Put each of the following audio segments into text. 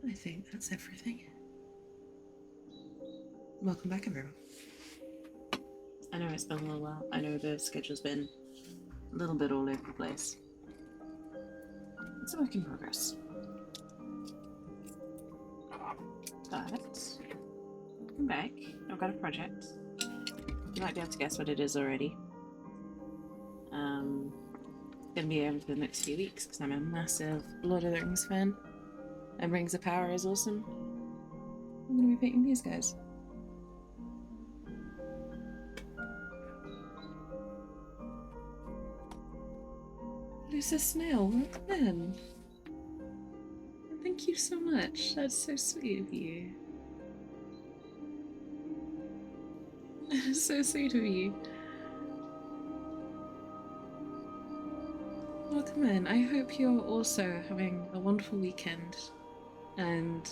I think that's everything. Welcome back, everyone. I know it's been a little while. I know the schedule's been a little bit all over the place. It's a work in progress. But welcome back. I've got a project. You might be able to guess what it is already. It's gonna be over for the next few weeks because I'm a massive Lord of the Rings fan. And Rings of Power is awesome. I'm gonna be painting these guys. Lucius Snail, welcome in. Thank you so much. That's so sweet of you. So sweet of you. Welcome in. I hope you're also having a wonderful weekend, and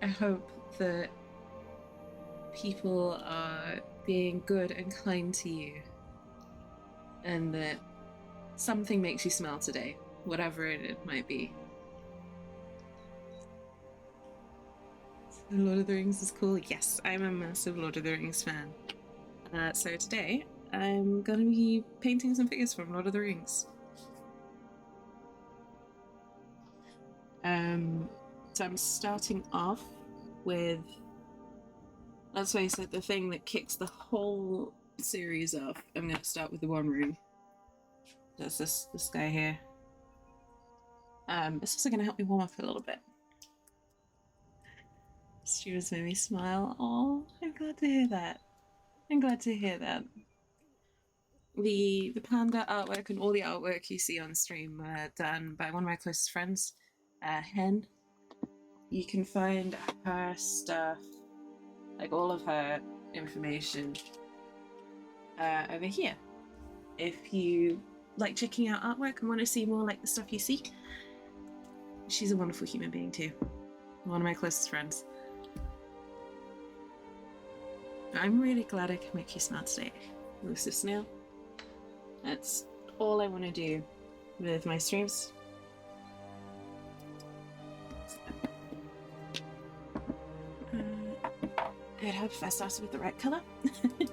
I hope that people are being good and kind to you, and that something makes you smile today, whatever it might be. The Lord of the Rings is cool. Yes, I'm a massive Lord of the Rings fan. So today, I'm gonna be painting some figures from Lord of the Rings. So I'm starting off with, let's face it, the thing that kicks the whole series off. I'm gonna start with the one room. That's this guy here. It's also gonna help me warm up a little bit. Streamers made me smile. Oh, I'm glad to hear that. I'm glad to hear that. The panda artwork and all the artwork you see on stream are done by one of my closest friends, Hen. You can find her stuff, like all of her information, over here. If you like checking out artwork and want to see more like the stuff you see, she's a wonderful human being too. One of my closest friends. I'm really glad I can make you smile today, Lucius Snail. That's all I want to do with my streams. I'd hope if I started with the right color. I'm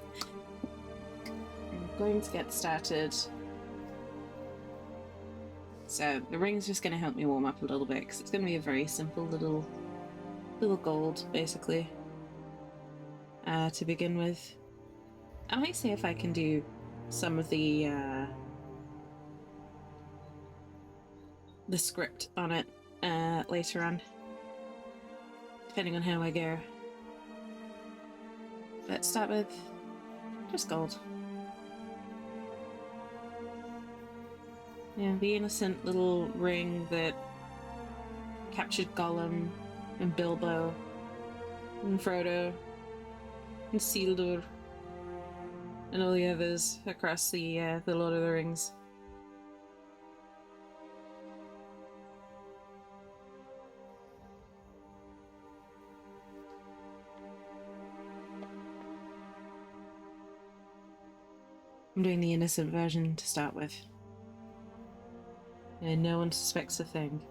going to get started. So the ring's just going to help me warm up a little bit because it's going to be a very simple little gold, basically, to begin with. I might see if I can do some of the script on it later on, depending on how I go. Let's start with just gold. Yeah, the innocent little ring that captured Gollum and Bilbo and Frodo and Isildur and all the others across the Lord of the Rings. I'm doing the innocent version to start with. And no one suspects a thing.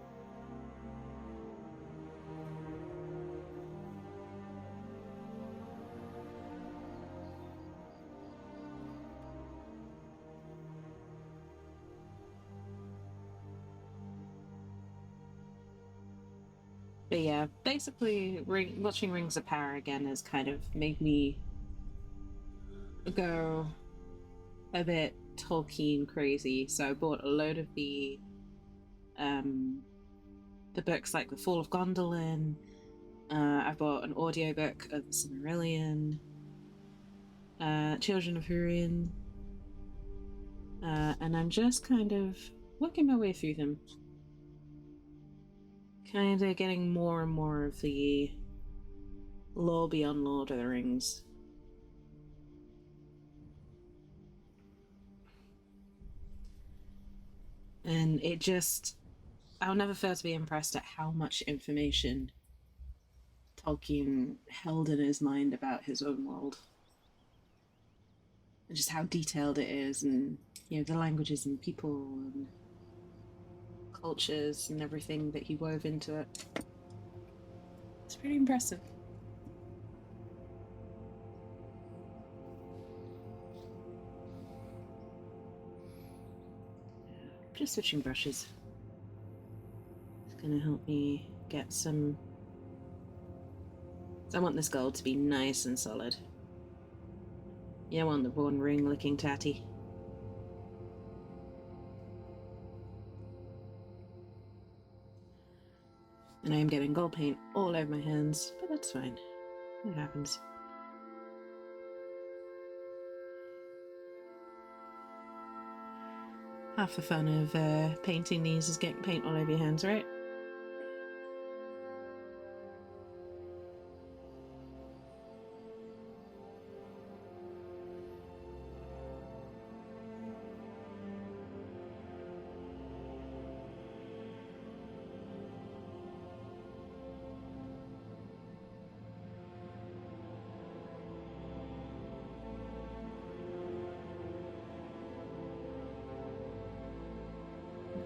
But yeah, basically, watching Rings of Power again has kind of made me go a bit Tolkien crazy. So I bought a load of the books like The Fall of Gondolin. I bought an audiobook of The Silmarillion, Children of Húrin, and I'm just kind of working my way through them. Kind of getting more and more of the lore beyond Lord of the Rings. And it just, I'll never fail to be impressed at how much information Tolkien held in his mind about his own world. And just how detailed it is, and the languages and people and cultures and everything that he wove into it. pretty impressive. Just switching brushes. It's gonna help me get some... I want this gold to be nice and solid. You don't want the one ring looking tatty. And I am getting gold paint all over my hands, but that's fine. It happens. Half the fun of painting these is getting paint all over your hands, right?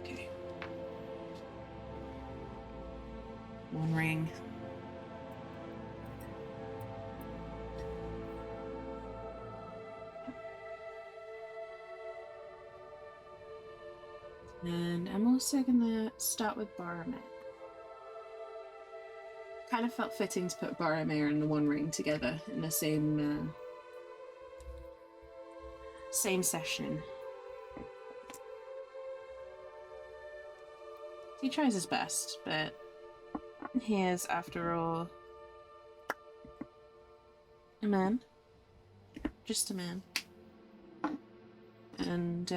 Okay. One ring. And I'm also gonna start with Boromir. Kind of felt fitting to put Boromir and the One Ring together in the same session. He tries his best, but he is, after all, a man. Just a man. And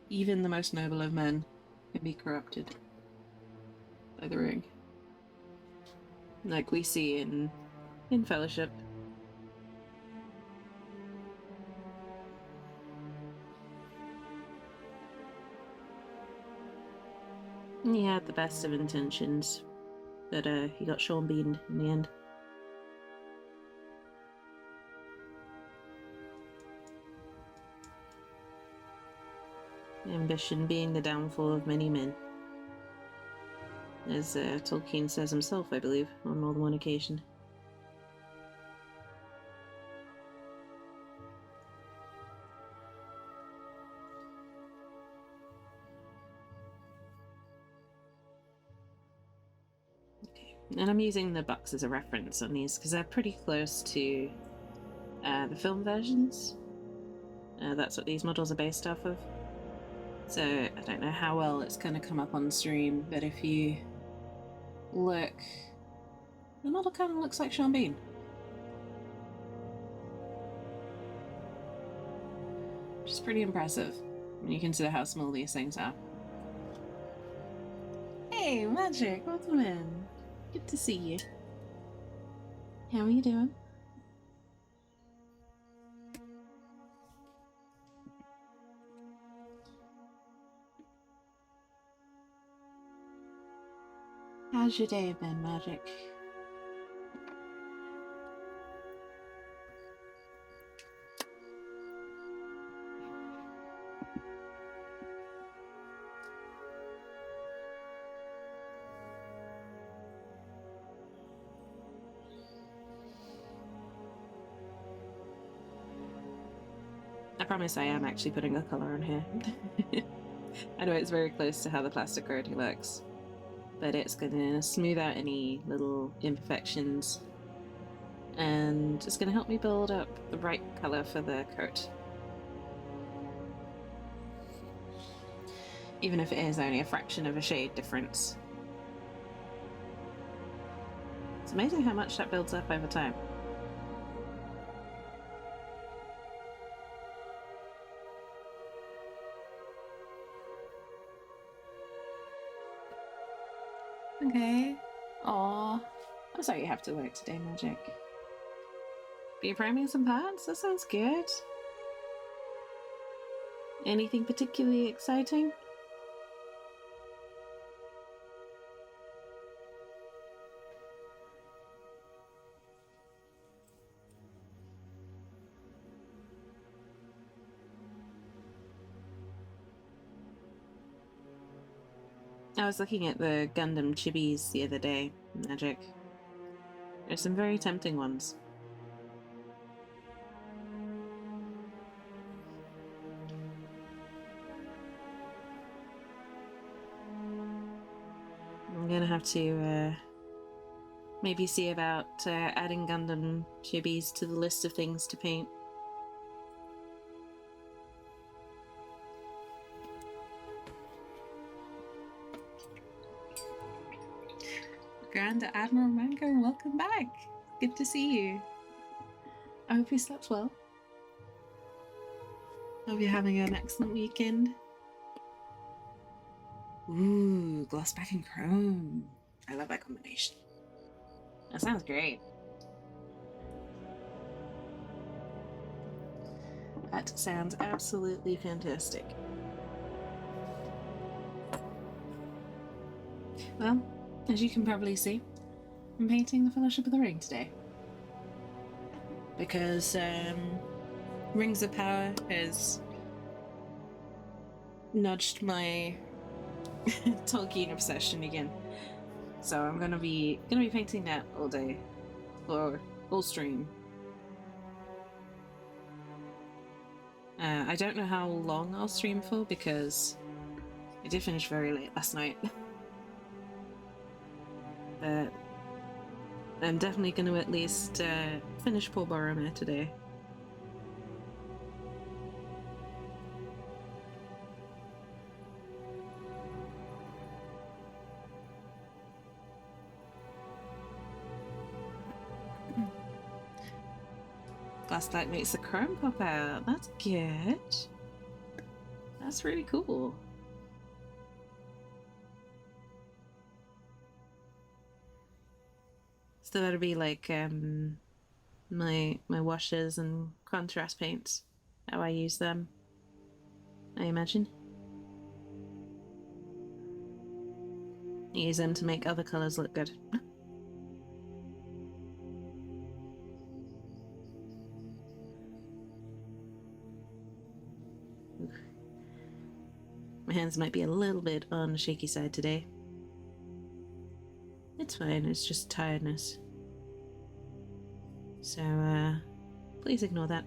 even the most noble of men can be corrupted by the ring. Like we see in Fellowship. He had the best of intentions, but he got Sean Bean in the end. Ambition being the downfall of many men. As Tolkien says himself, I believe, on more than one occasion. Okay, and I'm using the books as a reference on these because they're pretty close to the film versions. That's what these models are based off of. So I don't know how well it's going to come up on stream, but if you look, the model kind of looks like Sean Bean. Which is pretty impressive when you consider how small these things are. Hey, Magic, welcome in. Good to see you. How are you doing? How's your day been, Magic? I promise I am actually putting a colour on here. I know it's very close to how the plastic already looks, but it's gonna smooth out any little imperfections and it's gonna help me build up the right colour for the coat. Even if it is only a fraction of a shade difference. It's amazing how much that builds up over time. Okay. Aw. I'm sorry you have to work today, Magic. Are you priming some parts? That sounds good. Anything particularly exciting? I was looking at the Gundam chibis the other day. Magic. There's some very tempting ones. I'm gonna have to maybe see about adding Gundam chibis to the list of things to paint. Grand Admiral Mango, welcome back! Good to see you. I hope you slept well. Hope you're having an excellent weekend. Ooh, gloss back and chrome. I love that combination. That sounds great. That sounds absolutely fantastic. Well, as you can probably see, I'm painting the Fellowship of the Ring today. Because Rings of Power has nudged my Tolkien obsession again. So I'm gonna be painting that all day. Or all stream. I don't know how long I'll stream for because I did finish very late last night. But I'm definitely going to at least finish poor Boromir today. Glasslight makes the chrome pop out. That's good. That's really cool. So that'll be like my washes and contrast paints. How I use them, I imagine. I use them to make other colours look good. My hands might be a little bit on the shaky side today. It's fine, it's just tiredness. So, please ignore that.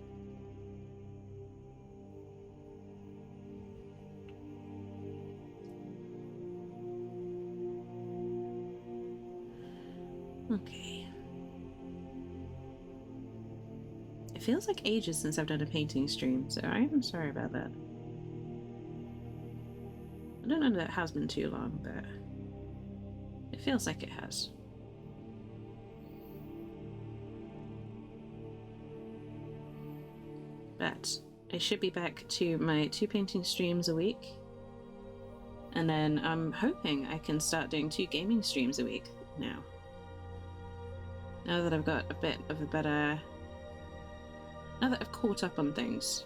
Okay. It feels like ages since I've done a painting stream, so I am sorry about that. I don't know that it has been too long, but it feels like it has. But I should be back to my 2 painting streams a week. And then I'm hoping I can start doing 2 gaming streams a week now. Now that I've got a bit of a better... Now that I've caught up on things.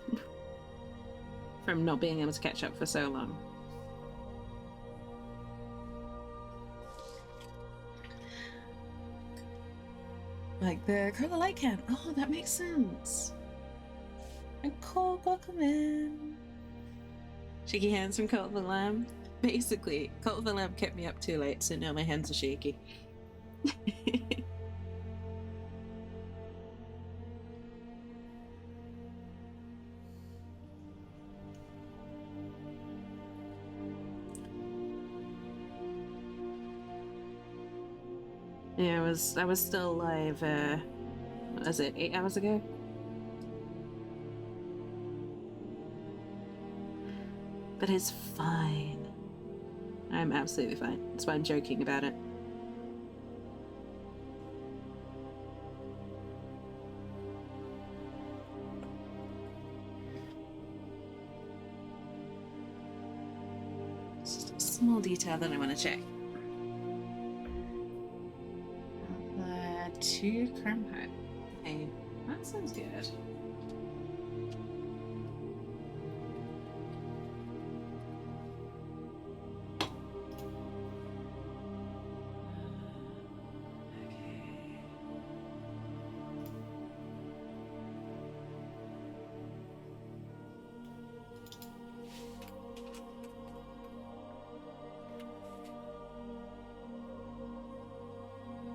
From not being able to catch up for so long. Like the Curler Light Can. Oh, that makes sense. And Cold welcome in. Shaky hands from Cult of the Lamb. Basically, Cult of the Lamb kept me up too late, so now my hands are shaky. Yeah, I was still live, what was it, 8 hours ago? But it's fine. I'm absolutely fine. That's why I'm joking about it. Just a small detail that I want to check. 2 chrome hat. Hey, that sounds good.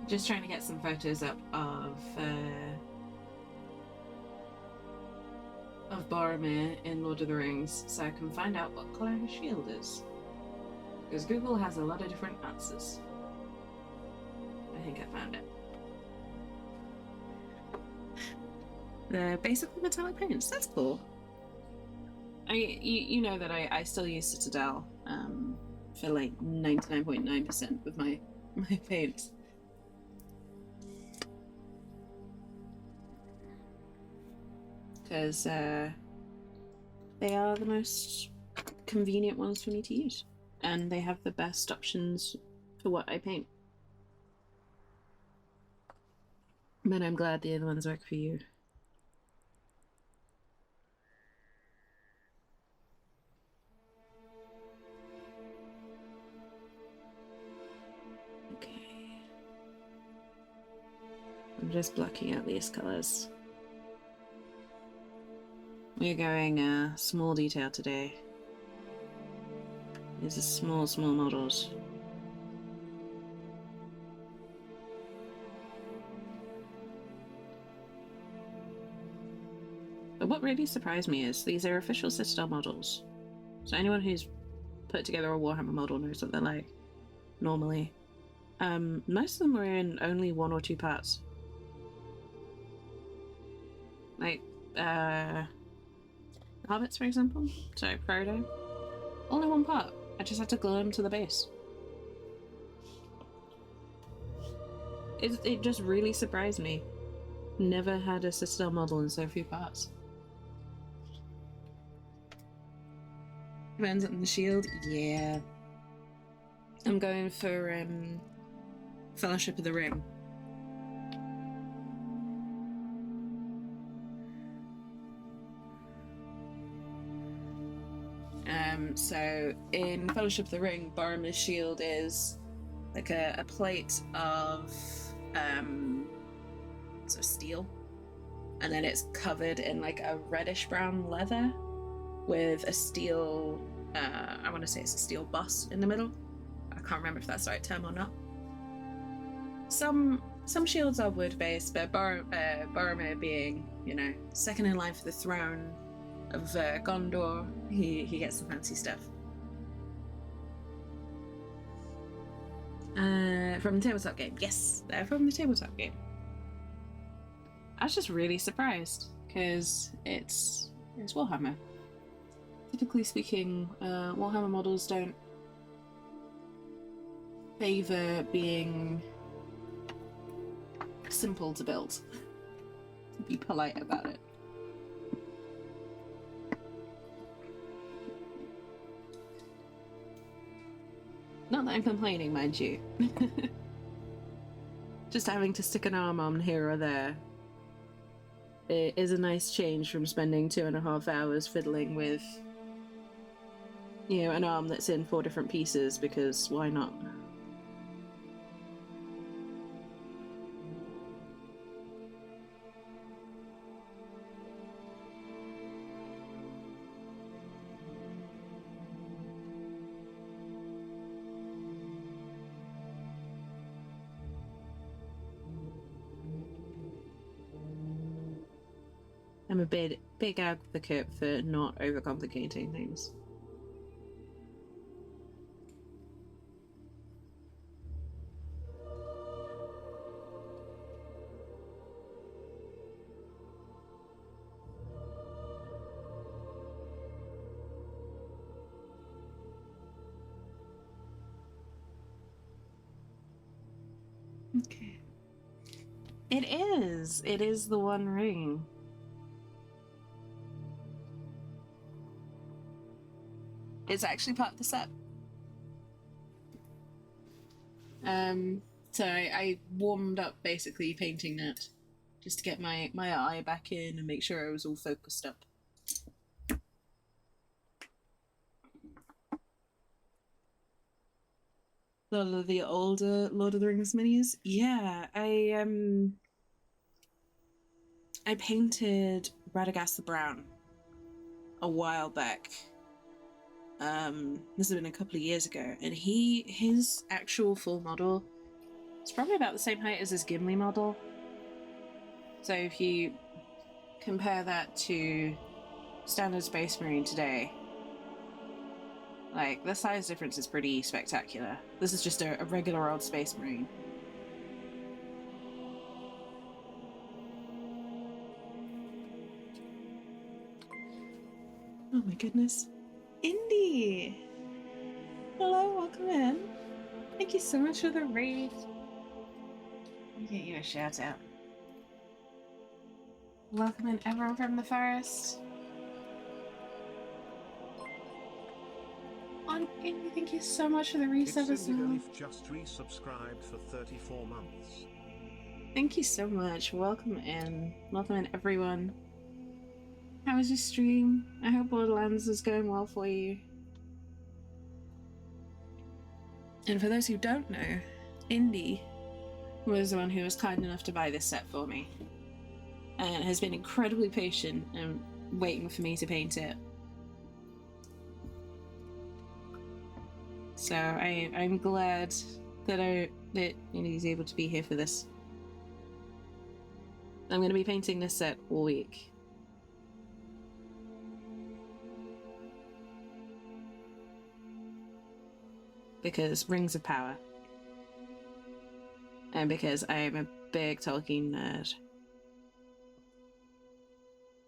Just trying to get some photos up of Boromir in Lord of the Rings so I can find out what colour his shield is. Because Google has a lot of different answers. I think I found it. They're basically metallic paints. That's cool. You know that I still use Citadel for like 99.9% of my paints. Because they are the most convenient ones for me to use. And they have the best options for what I paint. But I'm glad the other ones work for you. Okay. I'm just blocking out these colours. We're going small detail today. These are small models. But what really surprised me is these are official Citadel models. So anyone who's put together a Warhammer model knows what they're like, normally. Most of them were in only 1 or 2 parts. Like, Hobbits, for example. So, Frodo. Only 1 part. I just had to glue them to the base. It just really surprised me. Never had a Citadel model in so few parts. Depends on the shield. Yeah. I'm going for Fellowship of the Ring. So in Fellowship of the Ring, Boromir's shield is like a plate of sort of steel, and then it's covered in like a reddish brown leather with a steel, I want to say it's a steel boss in the middle. I can't remember if that's the right term or not. Some shields are wood based, but Boromir being, you know, second in line for the throne of Gondor, he gets the fancy stuff. From the tabletop game. Yes, they're from the tabletop game. I was just really surprised because it's Warhammer. Typically speaking, Warhammer models don't favor being simple to build. To be polite about it. Not that I'm complaining, mind you. Just having to stick an arm on here or there. It is a nice change from spending 2.5 hours fiddling with, you know, an arm that's in 4 different pieces, because why not? I'm a big advocate for not overcomplicating things. Okay. It is. It is the One Ring. It's actually part of the set. So I warmed up basically painting that just to get my eye back in and make sure I was all focused up. A lot of the older Lord of the Rings minis. Yeah, I painted Radagast the Brown a while back. This has been a couple of years ago, and his actual full model It's probably about the same height as this Gimli model. So if you compare that to standard Space Marine today, like, the size difference is pretty spectacular. This is just a regular old Space Marine. Oh my goodness. Indy! Hello, welcome in. Thank you so much for the raid. Let me get you a shout out. Welcome in everyone from the forest. On Indy, thank you so much for the resub as well. Just resubscribed for 34 months. Thank you so much. Welcome in. Welcome in everyone. How was your stream? I hope Borderlands is going well for you. And for those who don't know, Indy was the one who was kind enough to buy this set for me, and has been incredibly patient and waiting for me to paint it. So I'm glad that Indy's able to be here for this. I'm going to be painting this set all week. Because Rings of Power. And because I am a big Tolkien nerd.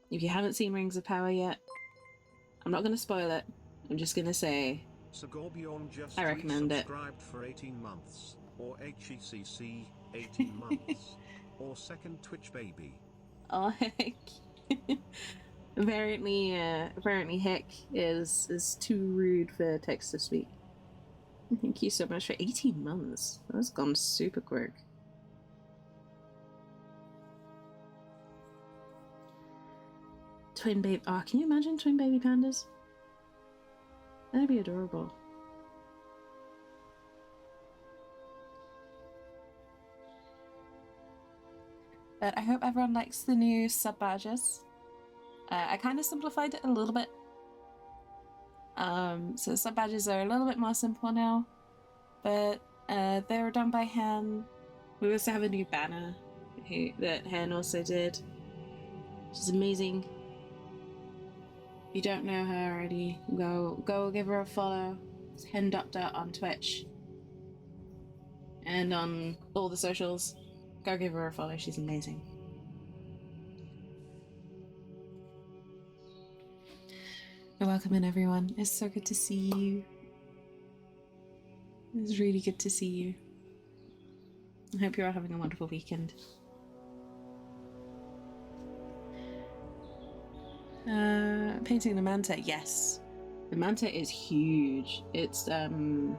If you haven't seen Rings of Power yet, I'm not going to spoil it. I'm just going to say, I recommend it. For 18 months, or HECC 18 months, or second Twitch baby. Oh heck. apparently heck is too rude for text to speak. Thank you so much for 18 months. That's gone super quick. Twin baby. Oh, can you imagine twin baby pandas? That'd be adorable. But I hope everyone likes the new sub badges. I kind of simplified it a little bit. So the sub badges are a little bit more simple now, but they were done by Han. We also have a new banner that Han also did, which is amazing. If you don't know her already, go give her a follow. It's Hen Doctor on Twitch and on all the socials. Go give her a follow. She's amazing. Welcome in, everyone. It's so good to see you. It's really good to see you. I hope you're all having a wonderful weekend. Painting the manta, yes. The manta is huge. It's the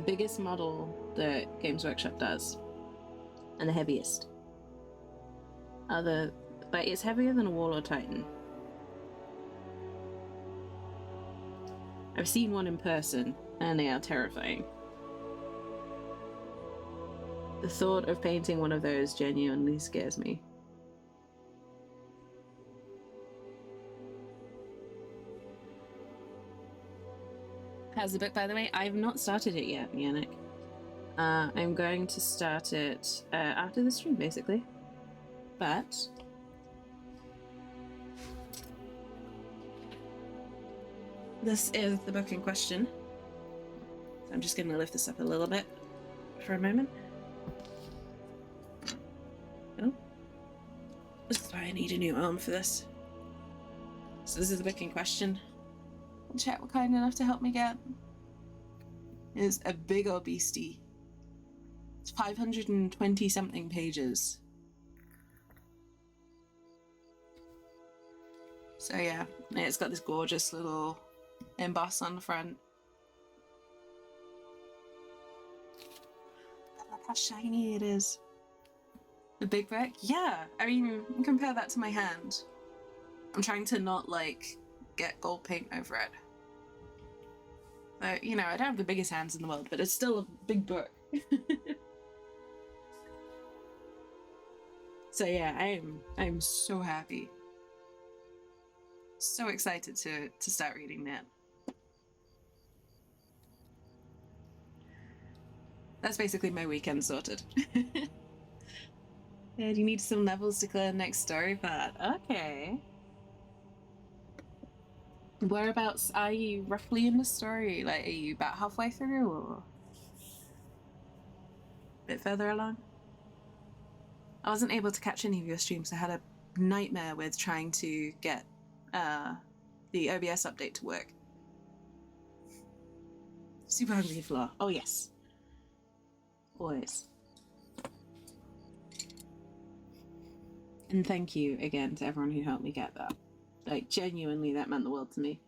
biggest model that Games Workshop does, and the heaviest. It's heavier than a Warlord Titan. I've seen one in person, and they are terrifying. The thought of painting one of those genuinely scares me. How's the book, by the way? I've not started it yet, Yannick. I'm going to start it after the stream, basically. But this is the book in question. So I'm just going to lift this up a little bit for a moment. Oh. This is why I need a new arm for this. So this is the book in question. Chat were kind enough to help me get. It's a big old beastie. It's 520 something pages. So yeah, it's got this gorgeous little emboss on the front. Look how shiny it is. The big book? Yeah, I mean, compare that to my hand. I'm trying to not, get gold paint over it. But, I don't have the biggest hands in the world, but it's still a big book. So yeah, I'm so happy. So excited to start reading that. That's basically my weekend sorted. Yeah, do you need some levels to clear the next story part? Okay. Whereabouts are you roughly in the story? Like, are you about halfway through or a bit further along? I wasn't able to catch any of your streams. I had a nightmare with trying to get the OBS update to work. Super hungry floor. Oh, yes. Always. And thank you again to everyone who helped me get that. Like, genuinely, that meant the world to me.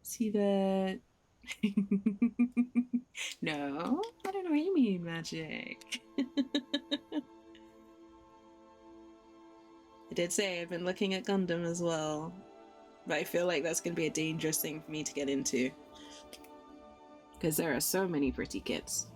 See the... No, I don't know what you mean, magic. I did say I've been looking at Gundam as well, but I feel like that's going to be a dangerous thing for me to get into. Because there are so many pretty kits.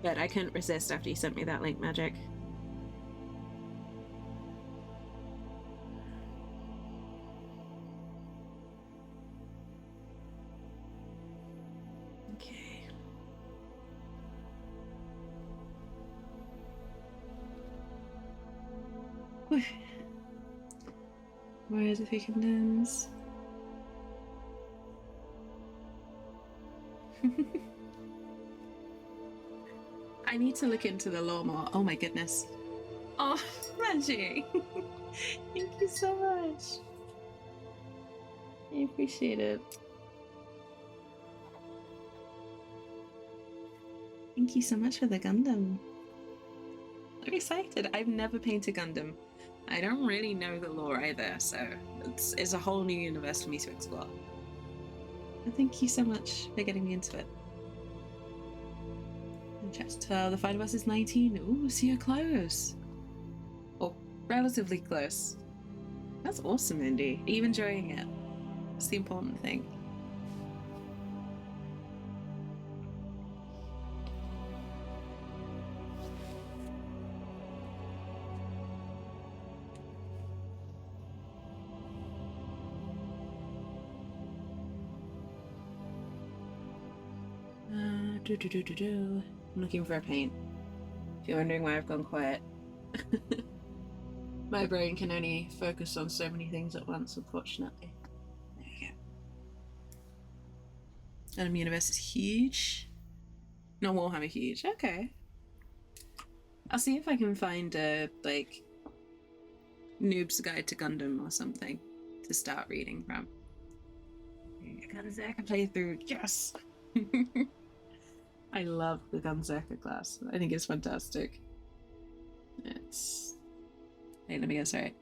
But I couldn't resist after you sent me that link, Magic. Okay. Where are the freaking names? I need to look into the lore more. Oh my goodness. Oh, Magic! Thank you so much. I appreciate it. Thank you so much for the Gundam. I'm excited. I've never painted Gundam. I don't really know the lore either, so it's a whole new universe for me to explore. But thank you so much for getting me into it. And chapter 12, the fight of us is 19. Ooh, so you're close. Or relatively close. That's awesome, Indy. Are you enjoying it? That's the important thing. I'm looking for a paint. If you're wondering why I've gone quiet. My brain can only focus on so many things at once, unfortunately. There you go. Gundam Universe is huge. Not Warhammer huge. Okay. I'll see if I can find a, like, Noob's Guide to Gundam or something to start reading from. Gunzerker playthrough. Yes! I love the Gunzerker class. I think it's fantastic. It's... Hey, let me guess right.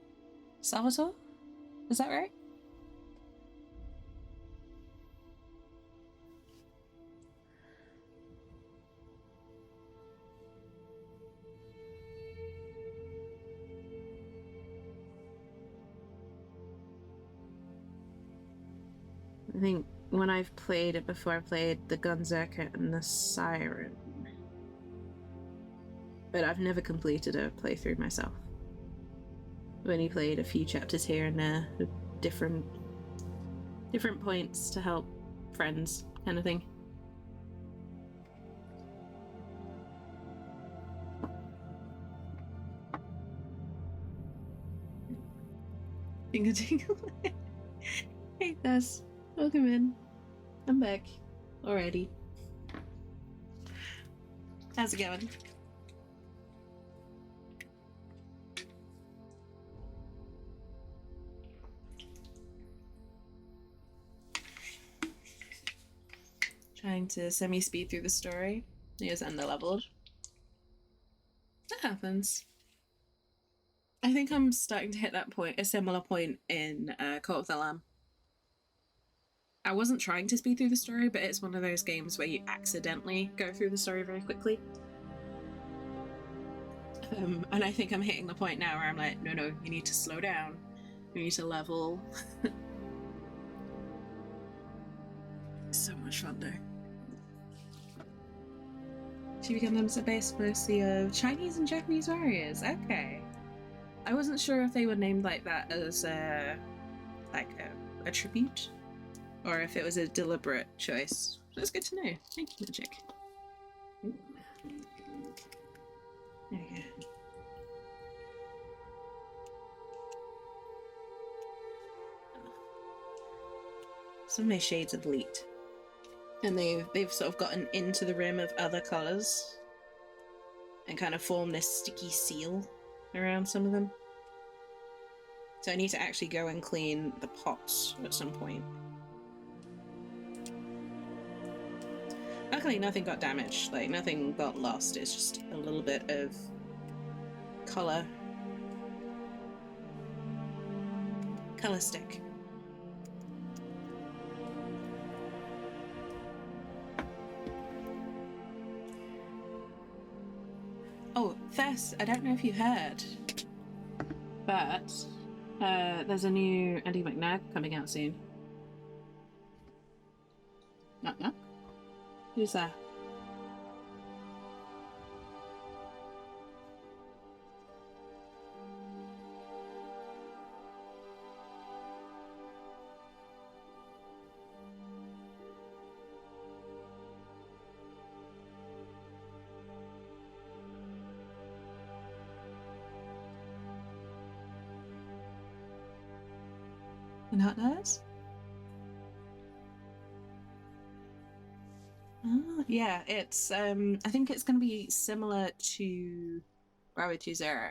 Salvatore? Is that right? I think when I've played it before, I played the Gunzerker and the Siren. But I've never completed a playthrough myself. I've only played a few chapters here and there, with different points to help friends, kind of thing. Tingle tingle. Hey Thus, welcome in. I'm back already. How's it going? Trying to semi-speed through the story. He is under-leveled. That happens. I think I'm starting to hit that point, a similar point in Cult of the Lamb. I wasn't trying to speed through the story, but it's one of those games where you accidentally go through the story very quickly. And I think I'm hitting the point now where I'm like, no, you need to slow down We need to level. So much fun though. Chibi Gundams are based mostly of Chinese and Japanese warriors. Okay. I wasn't sure if they were named like that as a tribute, or if it was a deliberate choice. That's good to know. Thank you, Magic. Ooh. There we go. So many shades of leet. And they've sort of gotten into the rim of other colours and kind of formed this sticky seal around some of them. So I need to actually go and clean the pots at some point. Luckily nothing got damaged, like nothing got lost, it's just a little bit of colour stick. Oh, Thess, I don't know if you heard, but there's a new Andy McNag coming out soon. Knock knock. Who's that? Not knows? Oh, yeah, it's I think it's gonna be similar to Gravity Zero.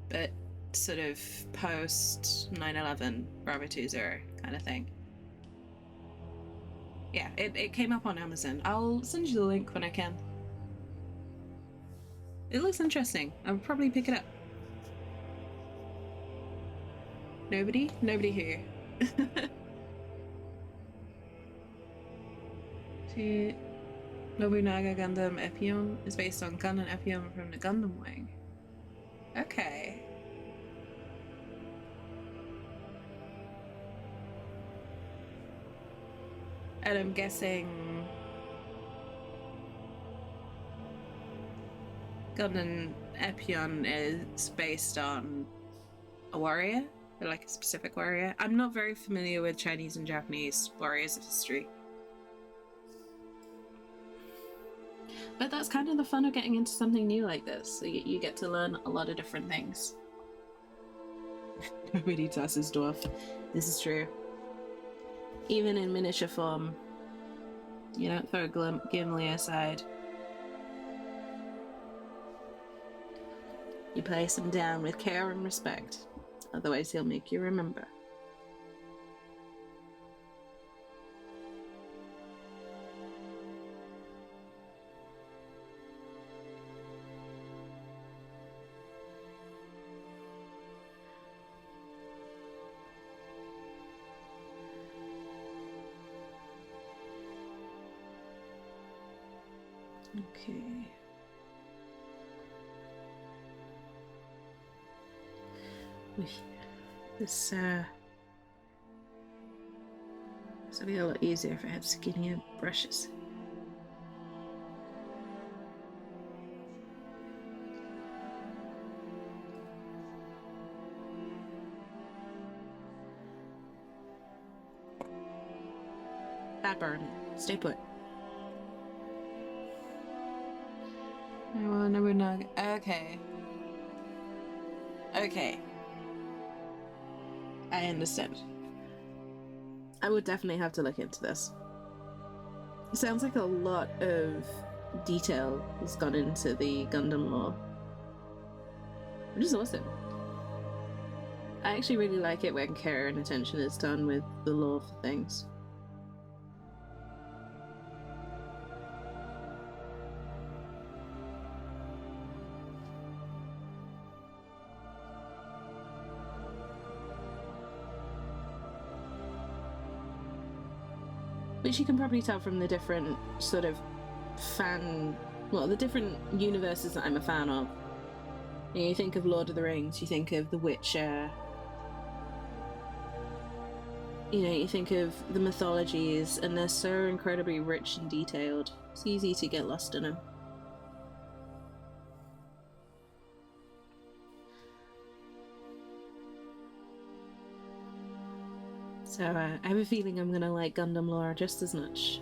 But sort of post 9/11 Gravity Zero kind of thing. Yeah, it came up on Amazon. I'll send you the link when I can. It looks interesting. I'll probably pick it up. Nobody? Nobody here. See, Nobunaga Gundam Epion is based on Gundam Epion from the Gundam Wing. Okay. And I'm guessing Gundam Epion is based on a warrior, or like a specific warrior. I'm not very familiar with Chinese and Japanese warriors of history. But that's kind of the fun of getting into something new like this. So you get to learn a lot of different things. Nobody tosses dwarf. This is true. Even in miniature form, you don't throw Gimli aside. You place him down with care and respect, otherwise he'll make you remember. Okay. This would be a lot easier if I had skinnier brushes. Bad burn. Stay put. No, okay. Okay. I understand. I would definitely have to look into this. It sounds like a lot of detail has gone into the Gundam lore, which is awesome. I actually really like it when care and attention is done with the lore for things. Which you can probably tell from the different sort of fan well, the different universes that I'm a fan of. You think of Lord of the Rings, you think of The Witcher, you think of the mythologies, and they're so incredibly rich and detailed. It's easy to get lost in them. So I have a feeling I'm gonna like Gundam lore just as much.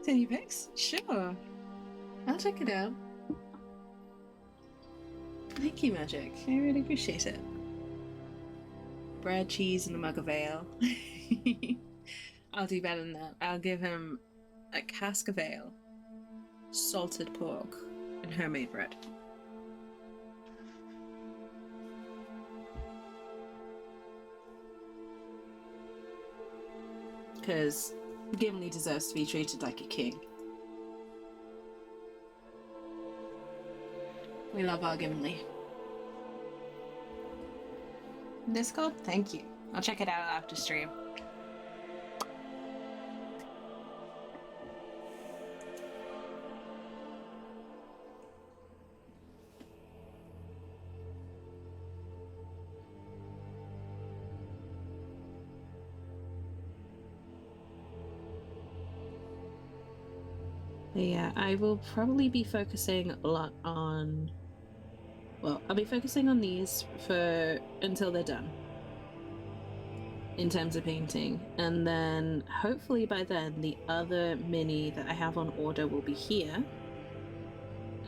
Any pics? Sure. I'll check it out. Thank you, Magic. I really appreciate it. Bread, cheese, and a mug of ale. I'll do better than that. I'll give him a cask of ale, salted pork, and homemade bread. Because Gimli deserves to be treated like a king. We love our Gimli. Discord? Thank you. I'll check it out after stream. But yeah, I will probably be focusing a lot on... Well, I'll be focusing on these for until they're done. In terms of painting. And then, hopefully by then, the other mini that I have on order will be here.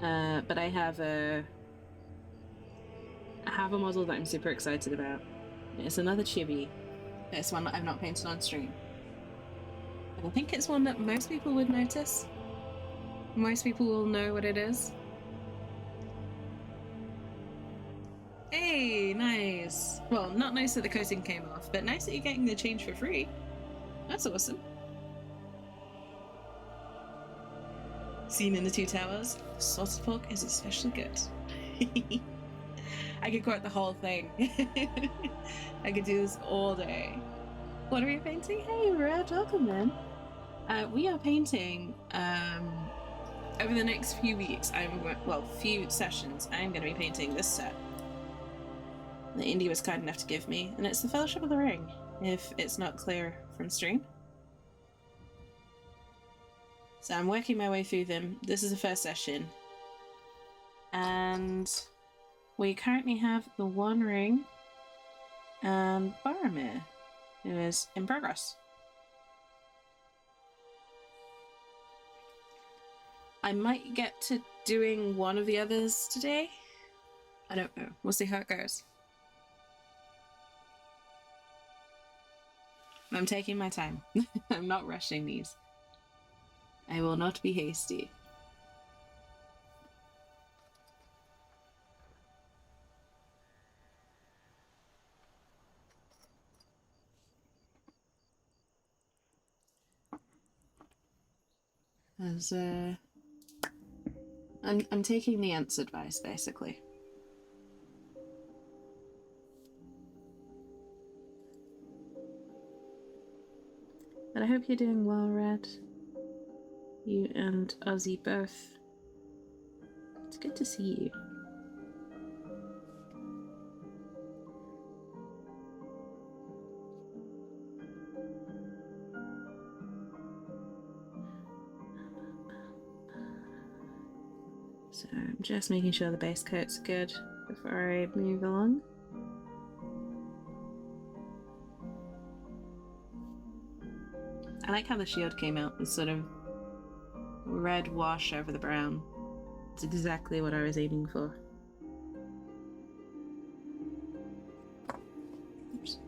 But I have a model that I'm super excited about. It's another chibi. It's one that I've not painted on stream. And I think it's one that most people would notice. Most people will know what it is. Hey, nice. Well, not nice that the coating came off, but nice that you're getting the change for free. That's awesome. Scene in the Two Towers. Salted pork is especially good. I could quote the whole thing. I could do this all day. What are we painting? Hey, Red, welcome then. We are painting over the next few weeks. Few sessions. I'm going to be painting this set that Indy was kind enough to give me, and it's the Fellowship of the Ring. If it's not clear from stream. So I'm working my way through them. This is the first session. And we currently have the One Ring and Boromir, who is in progress. I might get to doing one of the others today. I don't know. We'll see how it goes. I'm taking my time. I'm not rushing these. I will not be hasty. As I'm taking the Ants' advice, basically. But I hope you're doing well, Red. You and Ozzy both. It's good to see you. So I'm just making sure the base coat's good before I move along. I like how the shield came out with sort of red wash over the brown. It's exactly what I was aiming for. Oops.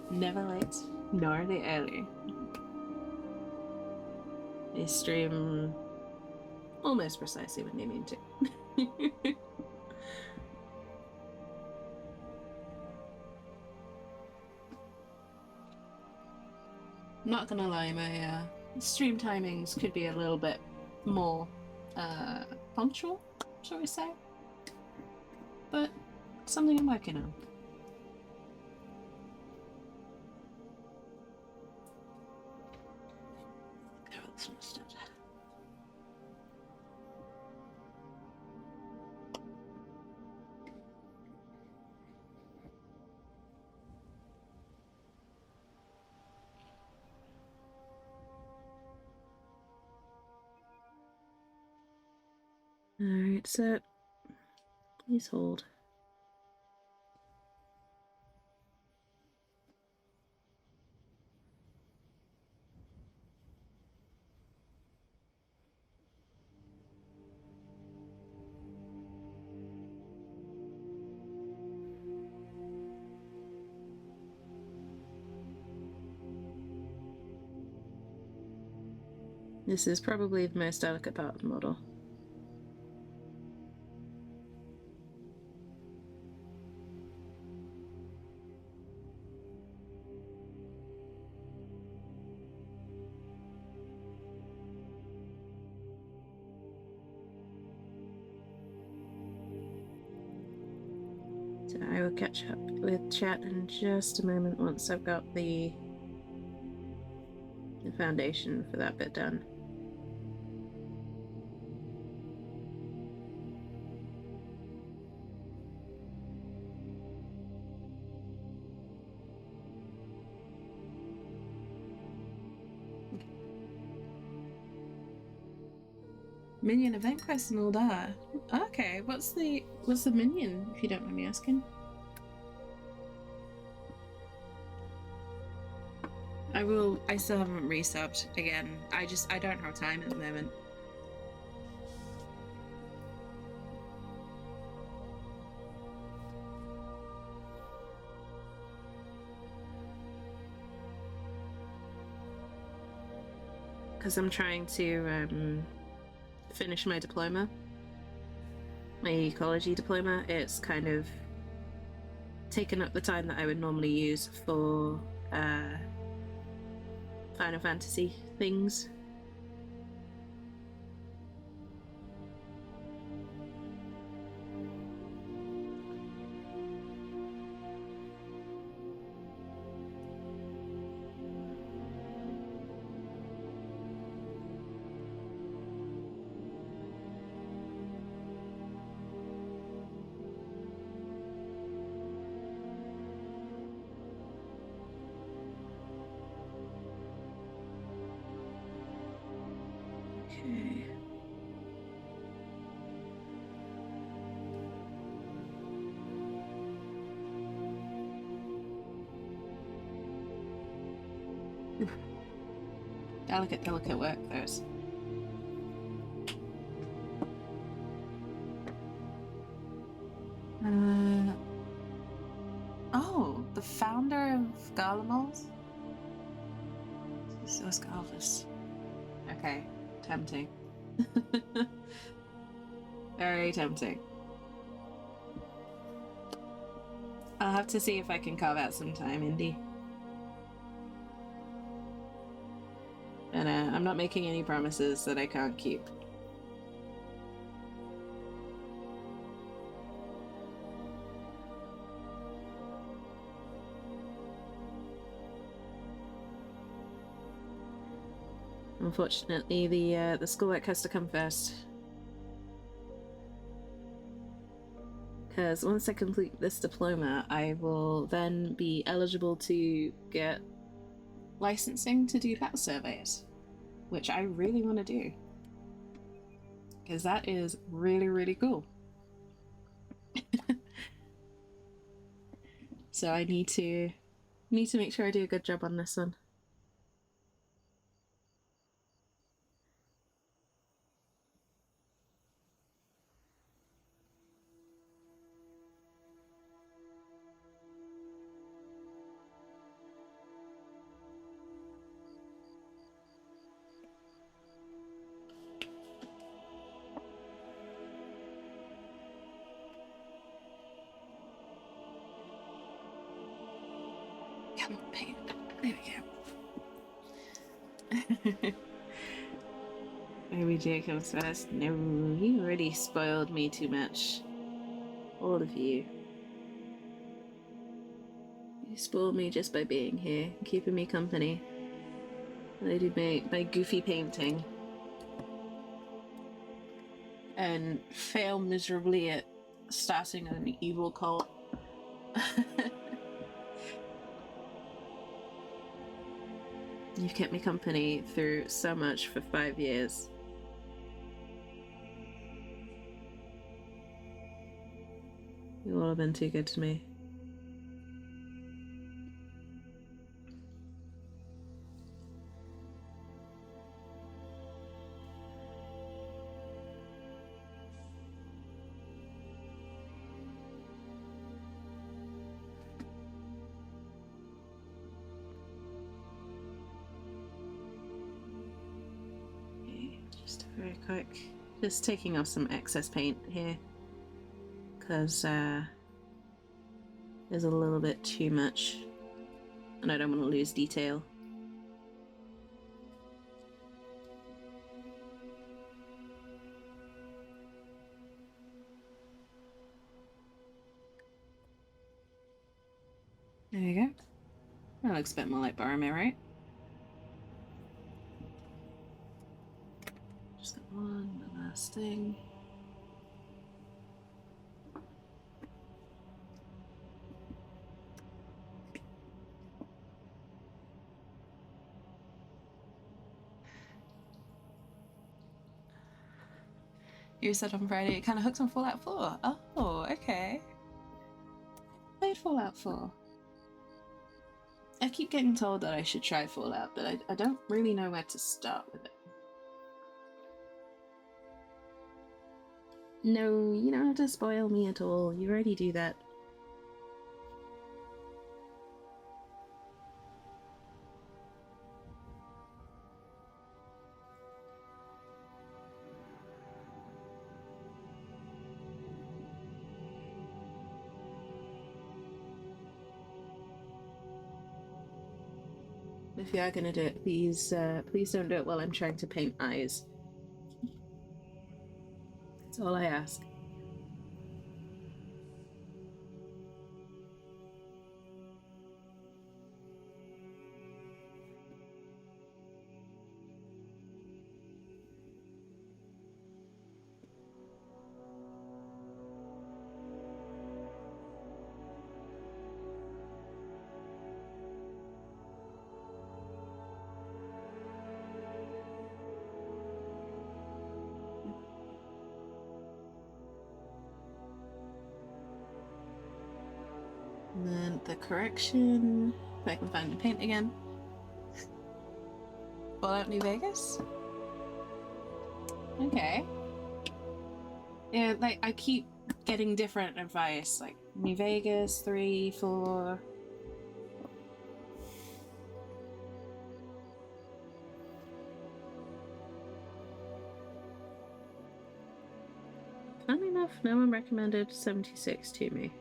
Never late, nor the early. They stream almost precisely when they mean to. Not gonna lie, my stream timings could be a little bit more punctual shall we say. But something I'm working on. Alright, so please hold. This is probably the most delicate part of the model. So I will catch up with chat in just a moment once I've got the foundation for that bit done. Minion event quest and all that. Okay, what's the minion, if you don't mind me asking? I still haven't resubbed again. I don't have time at the moment. Because I'm trying to finish my diploma, my ecology diploma. It's kind of taken up the time that I would normally use for Final Fantasy things. Okay. Delicate work, those. Oh, the founder of Garlemald? So is Galvus. Okay, tempting. Very tempting. I'll have to see if I can carve out some time, Indy. And I'm not making any promises that I can't keep. Unfortunately, the schoolwork has to come first. Because once I complete this diploma, I will then be eligible to get licensing to do battle surveys, which I really want to do. Because that is really, really cool. So I need to make sure I do a good job on this one. Come on, paint. There we go. OBJ comes first. No, you already spoiled me too much. All of you. You spoiled me just by being here, keeping me company. And I did my goofy painting. And fail miserably at starting an evil cult. You've kept me company through so much for 5 years. You all have been too good to me. Okay, just very quick. Just taking off some excess paint here. Because there's a little bit too much. And I don't want to lose detail. There you go. That looks a bit more like Boromir, right? Just got one last thing. You said on Friday it kind of hooked on Fallout 4. Oh, okay. Played Fallout 4. I keep getting told that I should try Fallout, but I don't really know where to start with it. No, you don't have to spoil me at all. You already do that. If you are gonna do it, please don't do it while I'm trying to paint eyes. That's all I ask. And then the correction, if I can find the paint again. Fallout New Vegas? Okay. Yeah, like I keep getting different advice, like New Vegas, 3, 4. Funny enough, no one recommended 76 to me.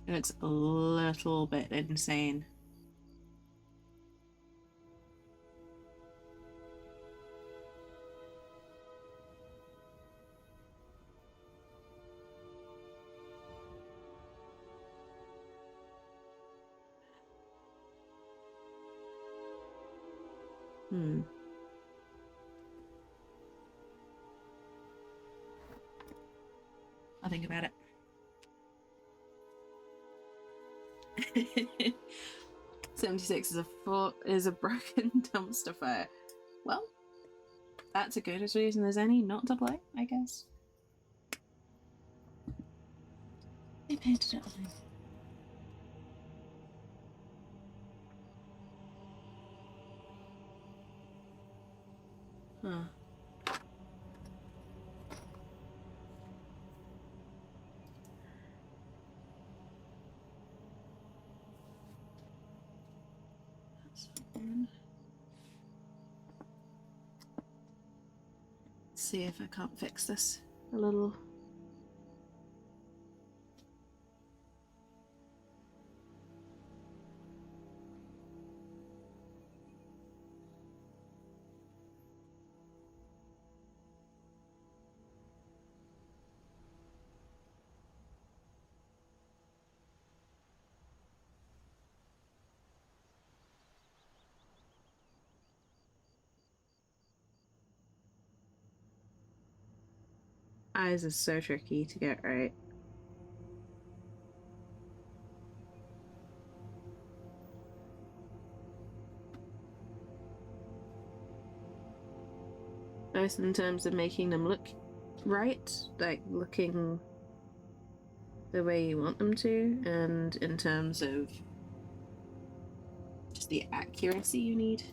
It looks a little bit insane. I'll think about it. 76 is a broken dumpster fire. Well, that's a good as reason as any not to play, I guess. They painted it on. Huh. See if I can't fix this a little. Eyes are so tricky to get right. Both in terms of making them look right, like looking the way you want them to, and in terms of just the accuracy you need.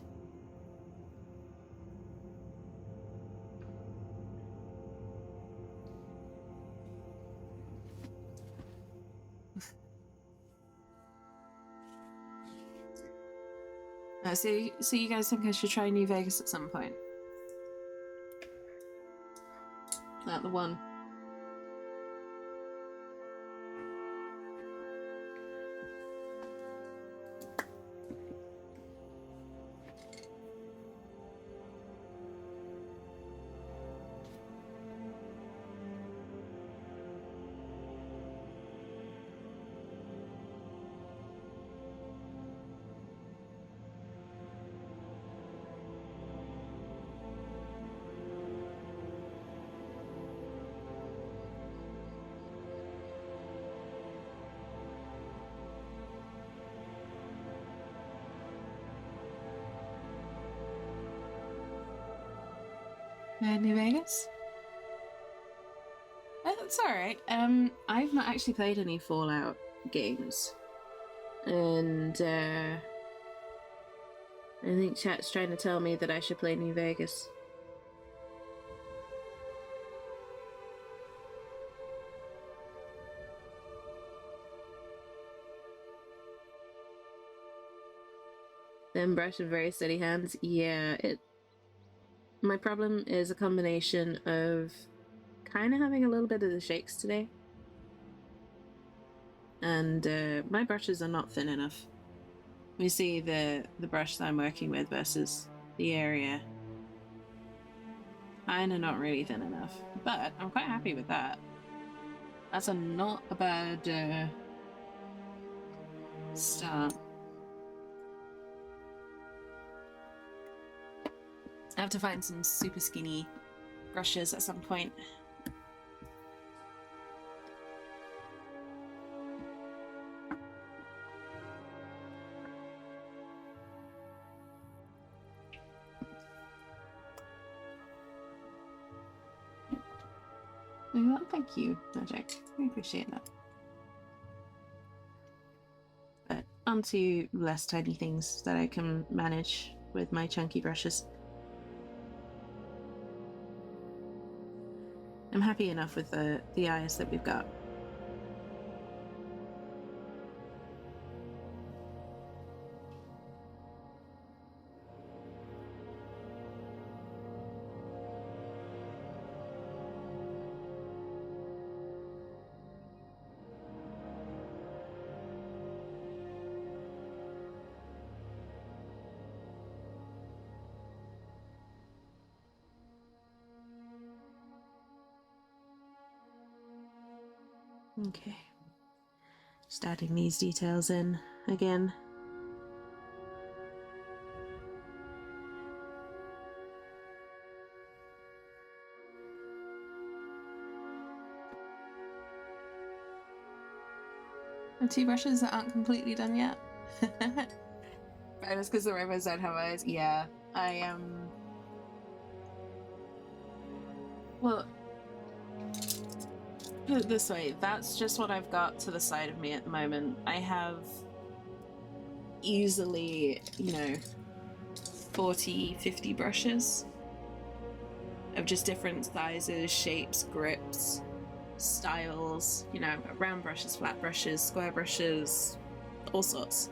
So you guys think I should try New Vegas at some point? Is that the one? New Vegas? That's alright. I've not actually played any Fallout games. And, I think chat's trying to tell me that I should play New Vegas. Then brush and very steady hands. Yeah, my problem is a combination of kind of having a little bit of the shakes today. And my brushes are not thin enough. We see the brush that I'm working with versus the area. Mine are not really thin enough, but I'm quite happy with that. That's not a bad start. I have to find some super skinny brushes at some point. Well, thank you, Magic. I appreciate that. But onto less tiny things that I can manage with my chunky brushes. I'm happy enough with the eyes that we've got. Okay. Just adding these details in again. The two brushes that aren't completely done yet. It's because the robots don't have eyes. Yeah, I am. Well, put it this way, that's just what I've got to the side of me at the moment. I have easily, 40, 50 brushes of just different sizes, shapes, grips, styles. I've got round brushes, flat brushes, square brushes, all sorts.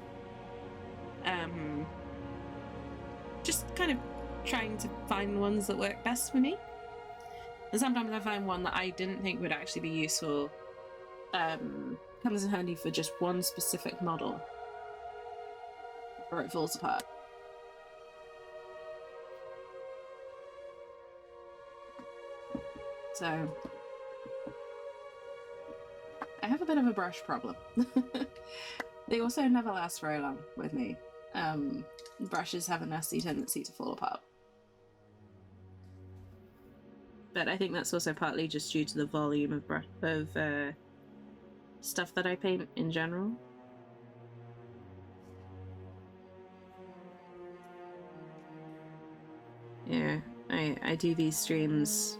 just kind of trying to find ones that work best for me. And sometimes I find one that I didn't think would actually be useful comes in handy for just one specific model before it falls apart. So I have a bit of a brush problem. They also never last very long with me. Brushes have a nasty tendency to fall apart. But I think that's also partly just due to the volume of stuff that I paint in general. Yeah, I do these streams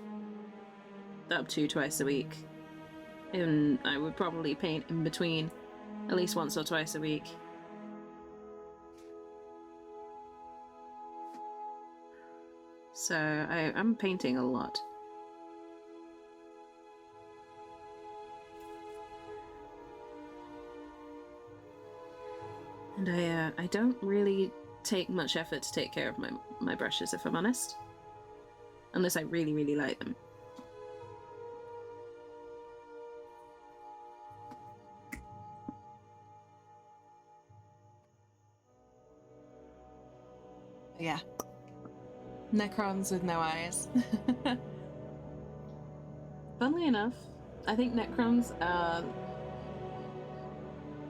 up to twice a week. And I would probably paint in between at least once or twice a week. So I'm painting a lot. And I don't really take much effort to take care of my brushes, if I'm honest. Unless I really, really like them. Yeah. Necrons with no eyes. Funnily enough, I think Necrons are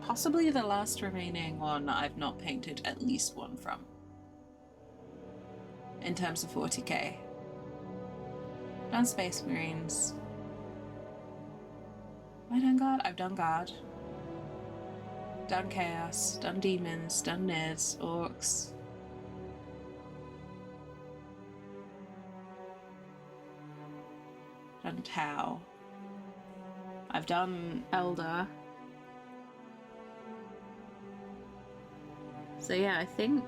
possibly the last remaining one I've not painted at least one from. In terms of 40k. Done Space Marines. Have I done God? I've done God. Done Chaos. Done Demons. Done Nids. Orcs. Done Tau. I've done Eldar. So yeah, I think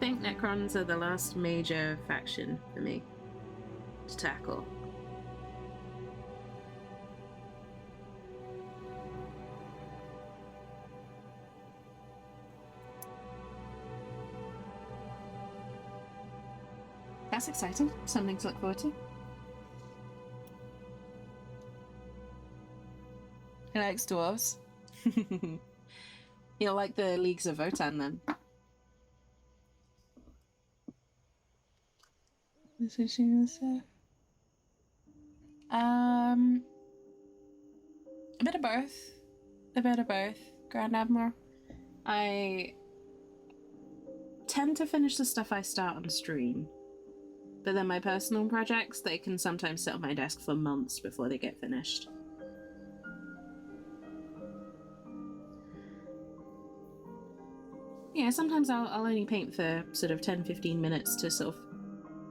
Necrons are the last major faction for me to tackle. That's exciting. Something to look forward to. He likes dwarves. He'll like the Leagues of Votan then. Switching this stuff. A bit of both. A bit of both, Grand Admiral. I tend to finish the stuff I start on stream. But then my personal projects, they can sometimes sit on my desk for months before they get finished. Yeah, sometimes I'll only paint for sort of 10-15 minutes to sort of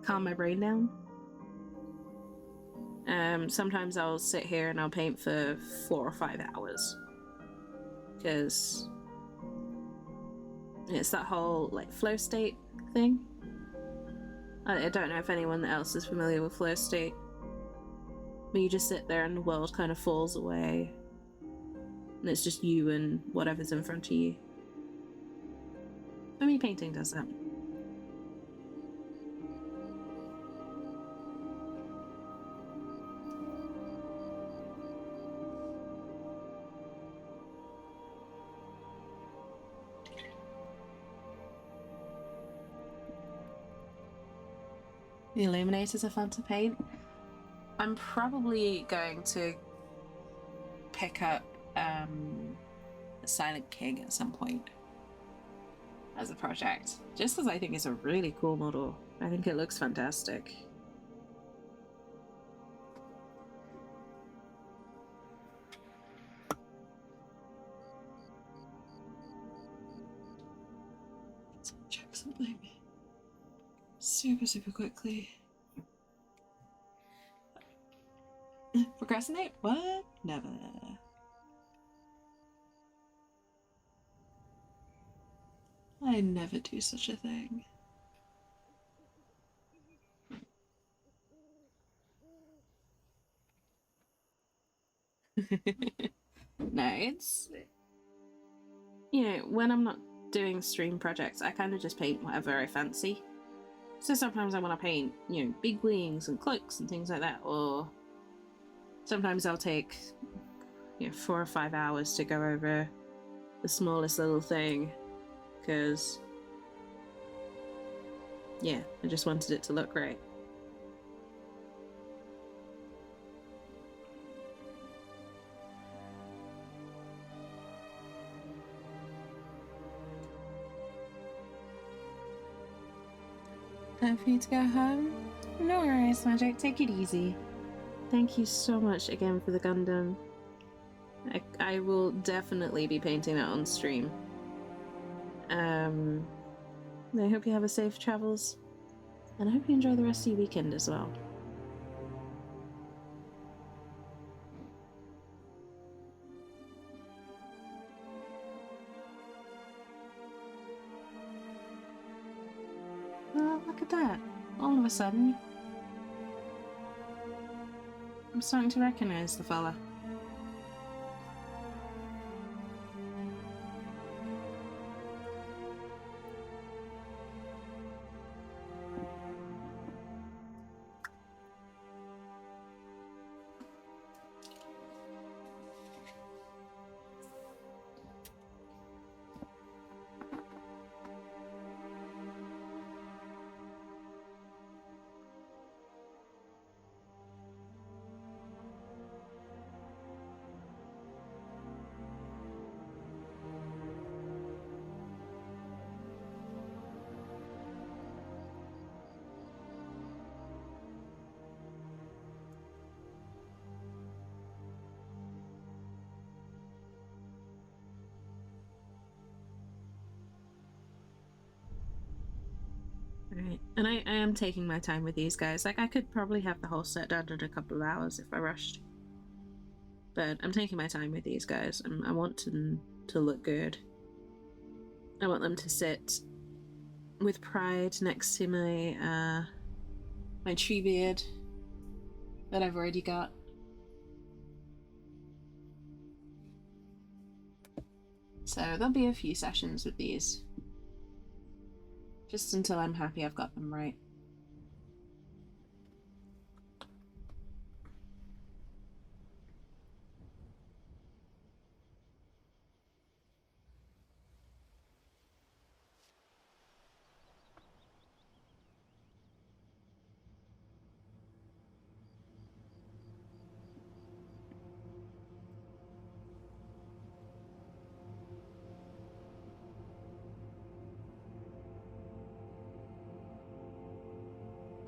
calm my brain down. Sometimes I'll sit here and I'll paint for 4 or 5 hours. Because it's that whole like flow state thing. I don't know if anyone else is familiar with flow state. But you just sit there and the world kind of falls away. And it's just you and whatever's in front of you. For me, painting does that. The illuminators are fun to paint. I'm probably going to pick up the Silent King at some point as a project, just as I think it's a really cool model. I think it looks fantastic. Let's check something super quickly. Procrastinate? What? Never. I never do such a thing. No, it's... You know, when I'm not doing stream projects, I kind of just paint whatever I fancy. So sometimes I want to paint, you know, big wings and cloaks and things like that, or sometimes I'll take, you know, 4 or 5 hours to go over the smallest little thing, because, yeah, I just wanted it to look great. Time for you to go home? No worries, Magic. Take it easy. Thank you so much again for the Gundam. I will definitely be painting that on stream. I hope you have a safe travels, and I hope you enjoy the rest of your weekend as well. Oh, look at that. All of a sudden, I'm starting to recognize the fella. Right, and I am taking my time with these guys. Like, I could probably have the whole set done in a couple of hours if I rushed. But I'm taking my time with these guys, and I want them to look good. I want them to sit with pride next to my tree beard that I've already got. So there'll be a few sessions with these. Just until I'm happy I've got them right.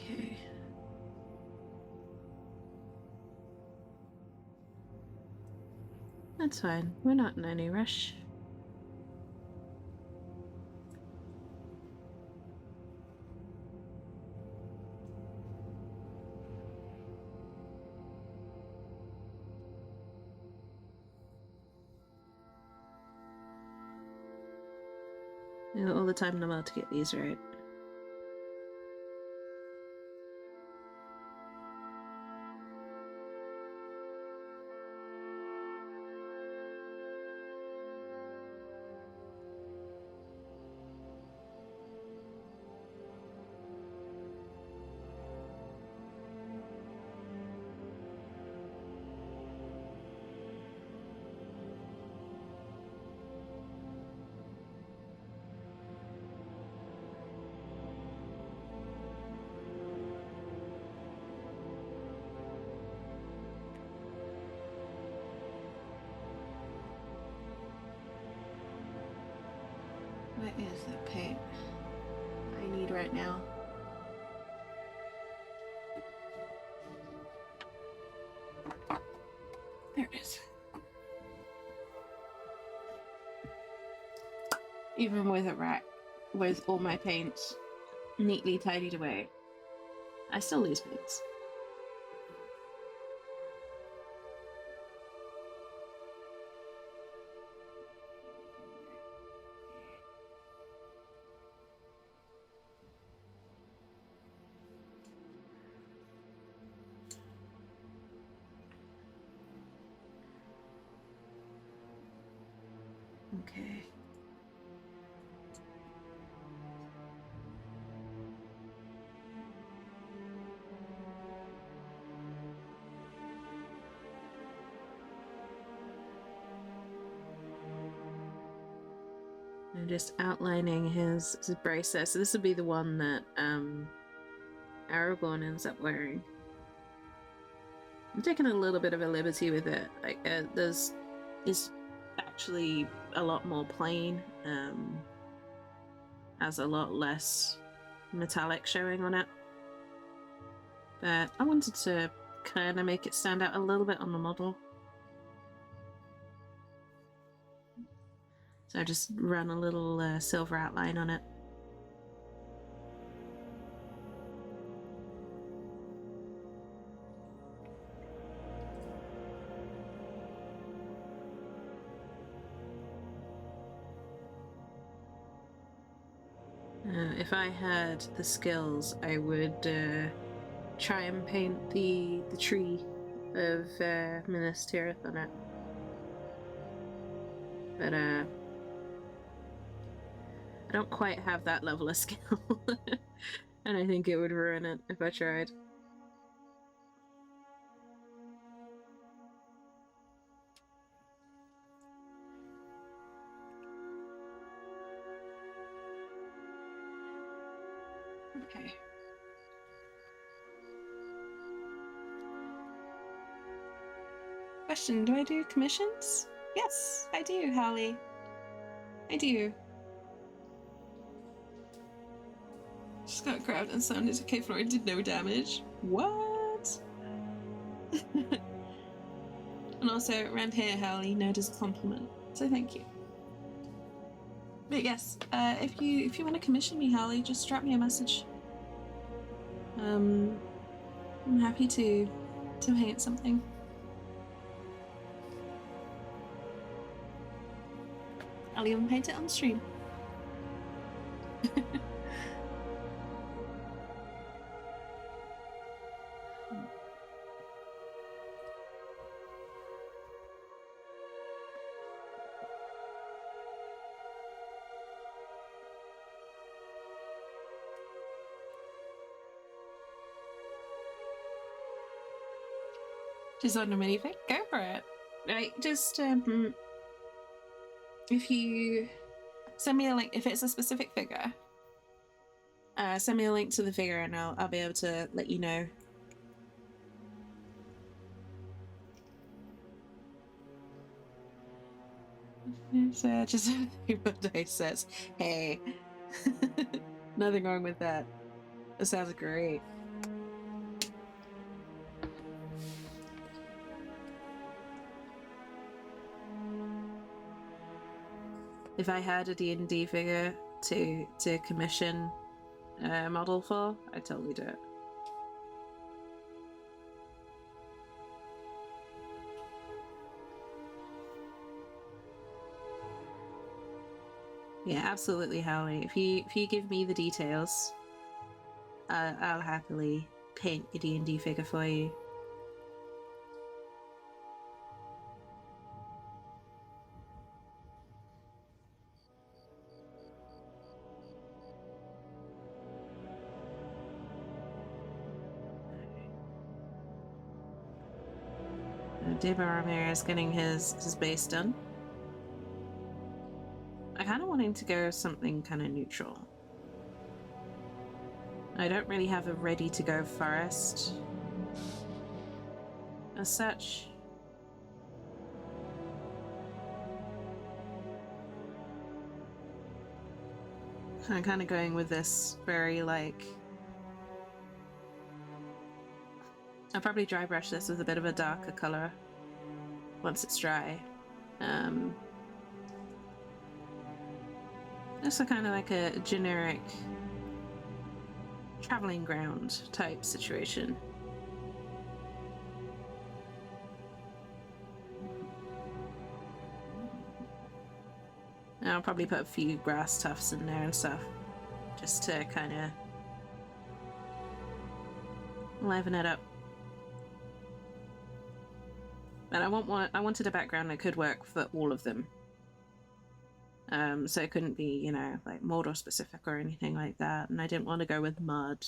Okay. That's fine. We're not in any rush. You got all the time in the world to get these right. What is the paint I need right now? There it is. Even with a rack with all my paints neatly tidied away, I still lose paints. Okay. I'm just outlining his bracer. So this would be the one that Aragorn ends up wearing. I'm taking a little bit of a liberty with it. Like there's actually a lot more plain. Has a lot less metallic showing on it. But I wanted to kind of make it stand out a little bit on the model. So I just run a little silver outline on it. If I had the skills, I would try and paint the tree of Minas Tirith on it. But I don't quite have that level of skill. And I think it would ruin it if I tried. Okay. Question, do I do commissions? Yes, I do, Hallie. I do. Just got grabbed and slammed into K floor and did no damage. What? And also, around here, Hallie, no does a compliment. So thank you. But yes, if you want to commission me, Hallie, just drop me a message. I'm happy to paint something. I'll even paint it on stream. Just on a minifig? Go for it. Right, just if you send me a link, if it's a specific figure, send me a link to the figure and I'll be able to let you know. So just what Dice says. Hey, nothing wrong with that. That sounds great. If I had a D&D figure to commission a model for, I'd totally do it. Yeah, absolutely, Howie. If you give me the details, I'll happily paint your D&D figure for you. Boromir is getting his base done. I kind of want him to go something kind of neutral. I don't really have a ready-to-go forest as such. I'm kind of going with this very like... I'll probably dry brush this with a bit of a darker color once it's dry. Just a kind of like a generic traveling ground type situation. And I'll probably put a few grass tufts in there and stuff, just to kind of liven it up. And I wanted a background that could work for all of them. So it couldn't be, you know, like Mordor specific or anything like that. And I didn't want to go with mud.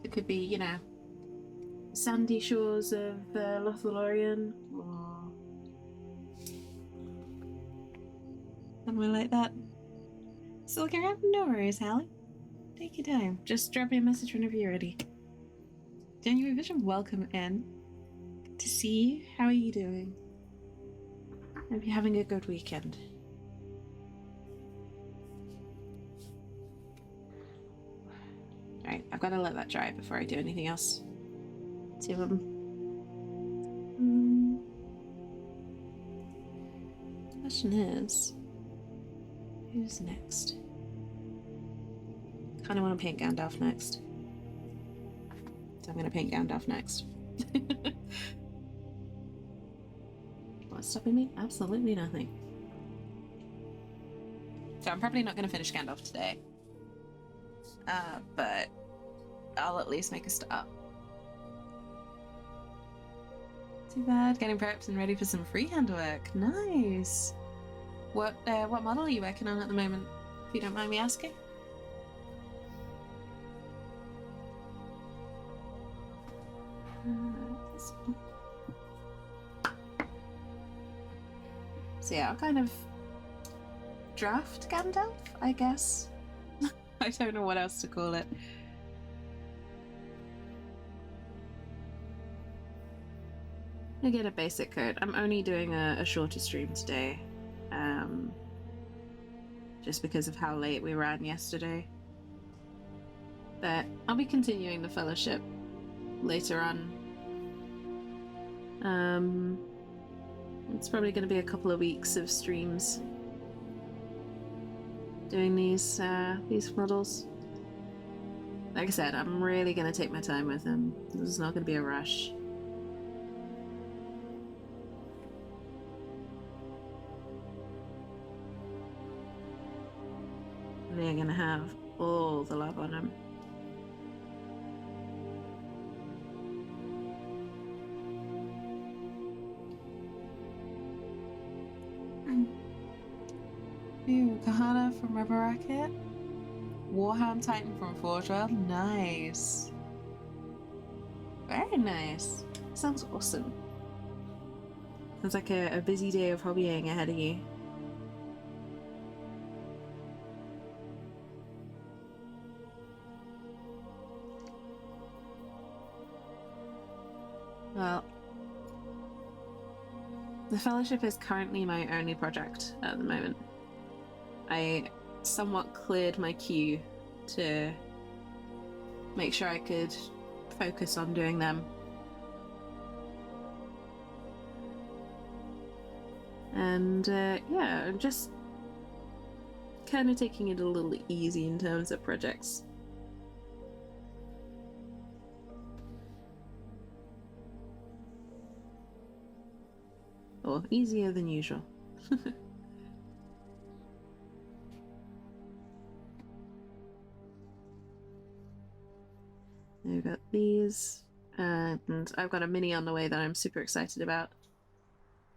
It could be, you know, sandy shores of Lothlorien, or Somewhere like that. Still looking around? No worries, Hallie. Take your time. Just drop me a message whenever you're ready. January Vision, welcome in. Good to see you. How are you doing? Hope you're having a good weekend. Alright, I've got to let that dry before I do anything else. To question is, who's next? Kind of want to paint Gandalf next. So I'm going to paint Gandalf next. What's stopping me? Absolutely nothing. So I'm probably not going to finish Gandalf today. But I'll at least make a start. Too bad. Getting prepped and ready for some freehand work. Nice. What model are you working on at the moment, if you don't mind me asking? So yeah, I'll kind of draft Gandalf, I guess. I don't know what else to call it. I get a basic code. I'm only doing a shorter stream today. Just because of how late we ran yesterday. But I'll be continuing the fellowship later on. It's probably going to be a couple of weeks of streams doing these models. Like I said, I'm really going to take my time with them. There's not going to be a rush. They're going to have all the love on them. Ooh, Kahana from Rubber Racket. Warhound Titan from Forge World. Nice. Very nice. Sounds awesome. Sounds like a busy day of hobbying ahead of you. Well, the fellowship is currently my only project at the moment. I somewhat cleared my queue to make sure I could focus on doing them. And yeah, I'm just kind of taking it a little easy in terms of projects. Or easier than usual. I've got these, and I've got a mini on the way that I'm super excited about.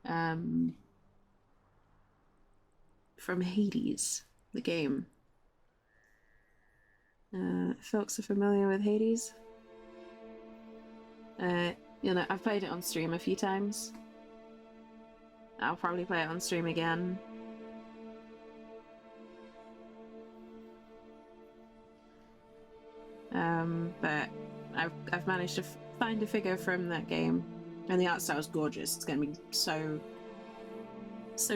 From Hades, the game. Folks are familiar with Hades? You know, I've played it on stream a few times. I'll probably play it on stream again. But I've managed to find a figure from that game, and the art style is gorgeous. It's going to be so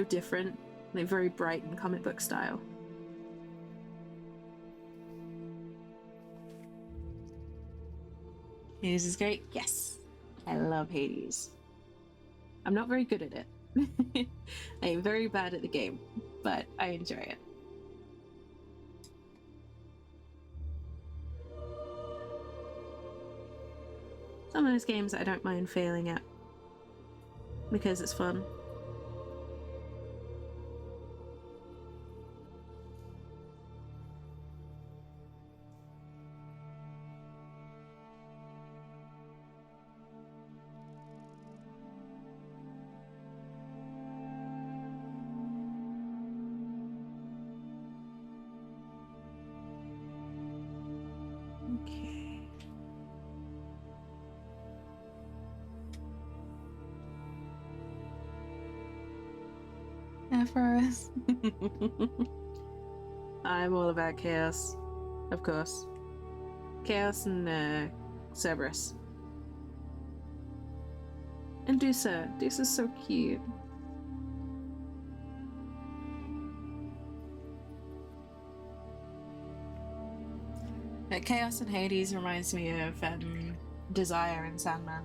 different, like very bright and comic book style. Hades is great. Yes, I love Hades. I'm not very good at it. I am very bad at the game, but I enjoy it. Some of those games I don't mind failing at because it's fun. Afros. I'm all about chaos, of course. Chaos and Cerberus. And Dusa. Dusa's so cute. Chaos and Hades reminds me of Desire and Sandman.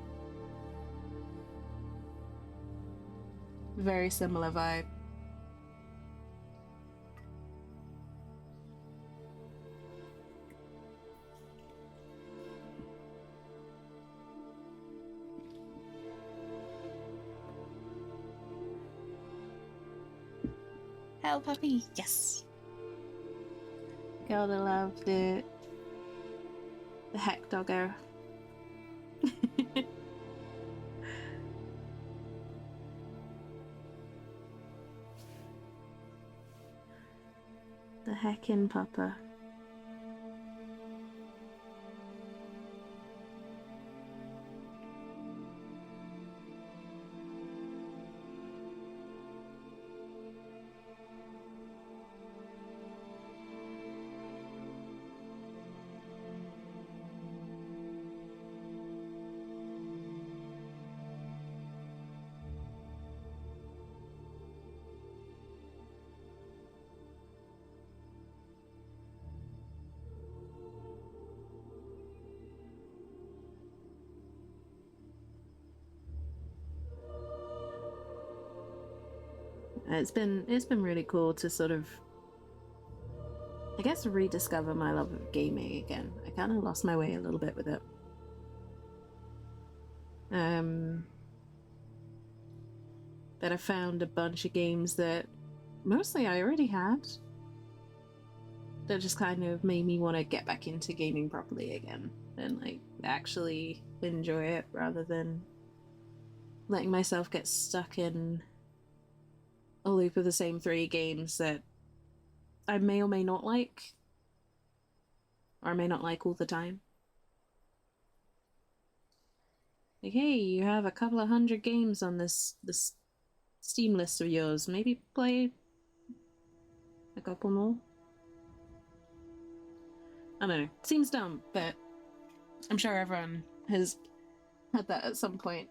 Very similar vibe. Hell puppy, yes. Gotta love the heck doggo. The heckin' pupper. It's been really cool to sort of, I guess, rediscover my love of gaming again. I kind of lost my way a little bit with it. But I found a bunch of games that mostly I already had that just kind of made me want to get back into gaming properly again and like actually enjoy it rather than letting myself get stuck in a loop of the same 3 games that I may or may not like, or I may not like all the time. Like, hey, you have a couple of 100 games on this Steam list of yours. Maybe play a couple more. I don't know. Seems dumb, but I'm sure everyone has had that at some point.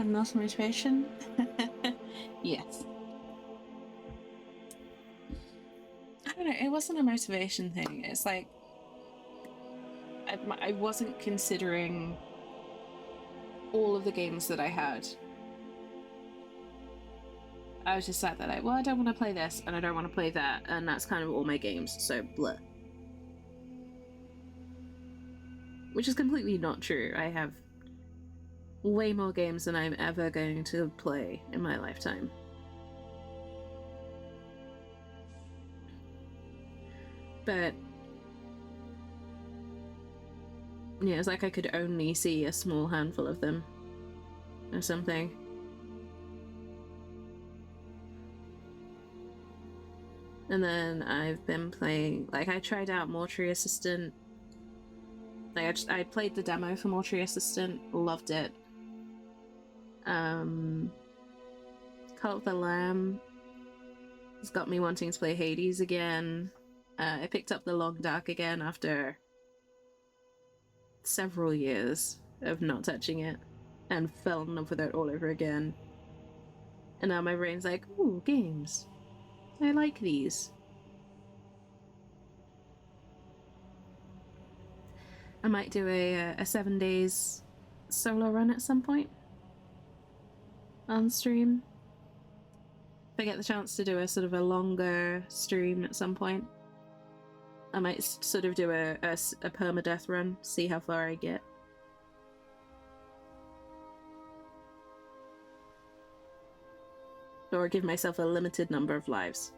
And lost motivation? Yes. I don't know, it wasn't a motivation thing. It's like I wasn't considering all of the games that I had. I was just sat there like, well, I don't want to play this and I don't want to play that, and that's kind of all my games, so blah. Which is completely not true. I have way more games than I'm ever going to play in my lifetime. But yeah, it's like I could only see a small handful of them or something. And then I've been playing, like, I tried out Mortuary Assistant. Like, I played the demo for Mortuary Assistant, loved it. Cult of the Lamb has got me wanting to play Hades again. I picked up The Long Dark again after several years of not touching it and fell in love with it all over again. And now my brain's like, ooh, games. I like these. I might do a 7 days solo run at some point on stream. If I get the chance to do a sort of a longer stream at some point, I might sort of do a permadeath run, see how far I get. Or give myself a limited number of lives.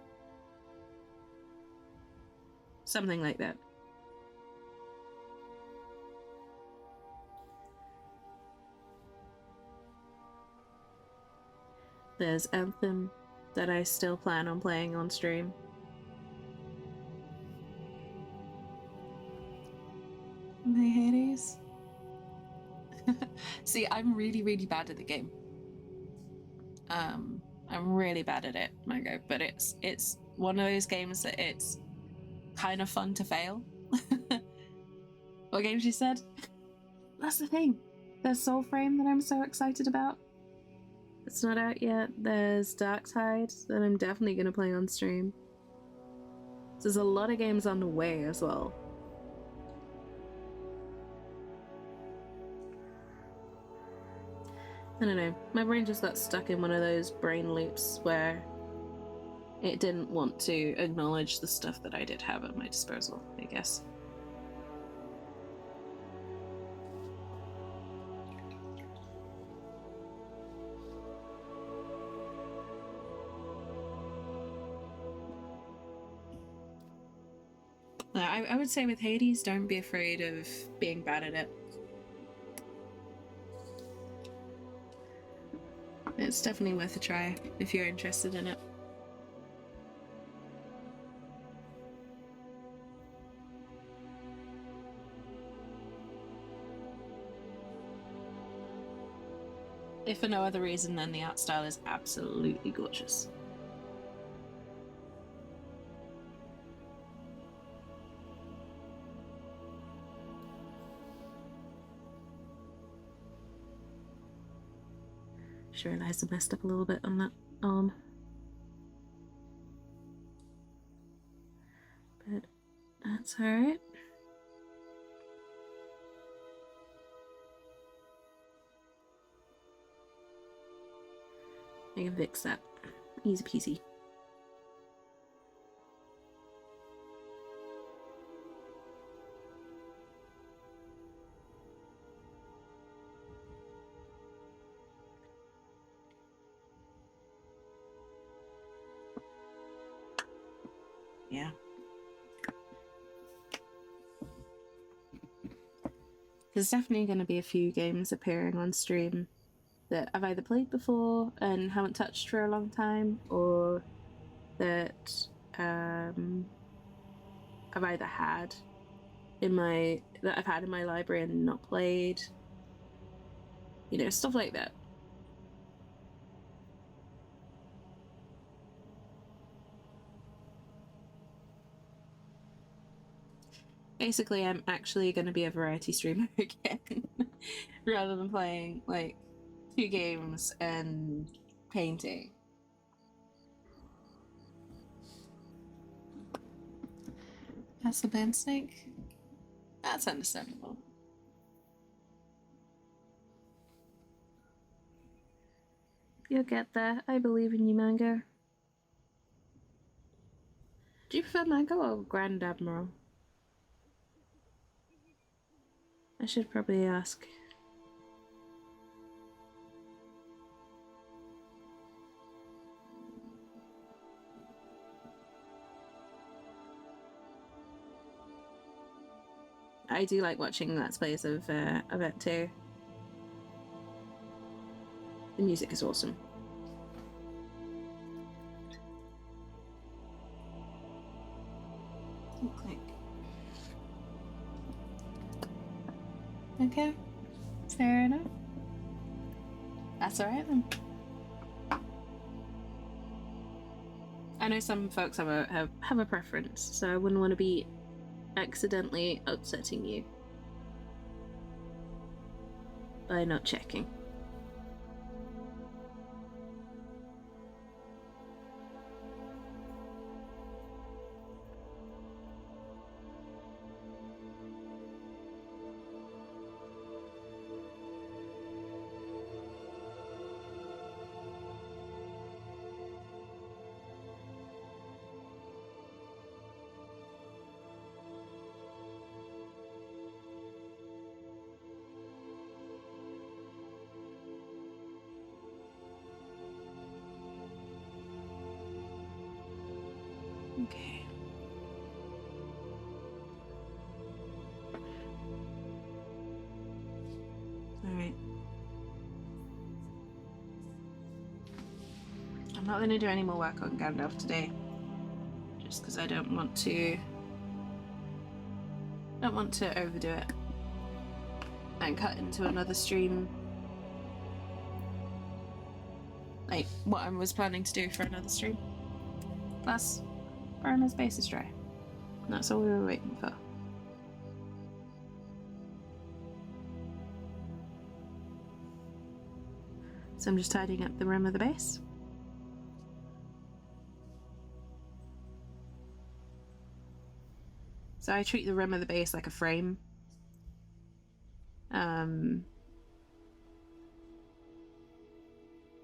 Something like that. There's Anthem that I still plan on playing on stream. My Hades. See, I'm really, really bad at the game. I'm really bad at it, Mango, but it's one of those games that it's kind of fun to fail. What game she said? That's the thing. There's Soul Frame that I'm so excited about. It's not out yet. There's Darktide that I'm definitely going to play on stream. There's a lot of games on the way as well. I don't know. My brain just got stuck in one of those brain loops where it didn't want to acknowledge the stuff that I did have at my disposal, I guess. I would say with Hades, don't be afraid of being bad at it. It's definitely worth a try if you're interested in it. If for no other reason than the art style is absolutely gorgeous. Just realised I messed up a little bit on that arm. But that's alright. I can fix that. Easy peasy. Yeah. There's definitely going to be a few games appearing on stream that I've either played before and haven't touched for a long time, or that I've either had in my library and not played. You know, stuff like that. Basically, I'm actually going to be a variety streamer again, rather than playing like 2 games and painting. That's the band snake? That's understandable. You'll get there. I believe in you, Mango. Do you prefer Mango or Grand Admiral? I should probably ask. I do like watching Let's Plays of it too. The music is awesome. Click. Okay, fair enough. That's alright then. I know some folks have a preference, so I wouldn't want to be accidentally upsetting you by not checking. Okay. not going to do any more work on Gandalf today, just because I don't want to overdo it and cut into another stream like what I was planning to do for another stream. Plus, Boromir's base is dry. And that's all we were waiting for. So I'm just tidying up the rim of the base. So I treat the rim of the base like a frame.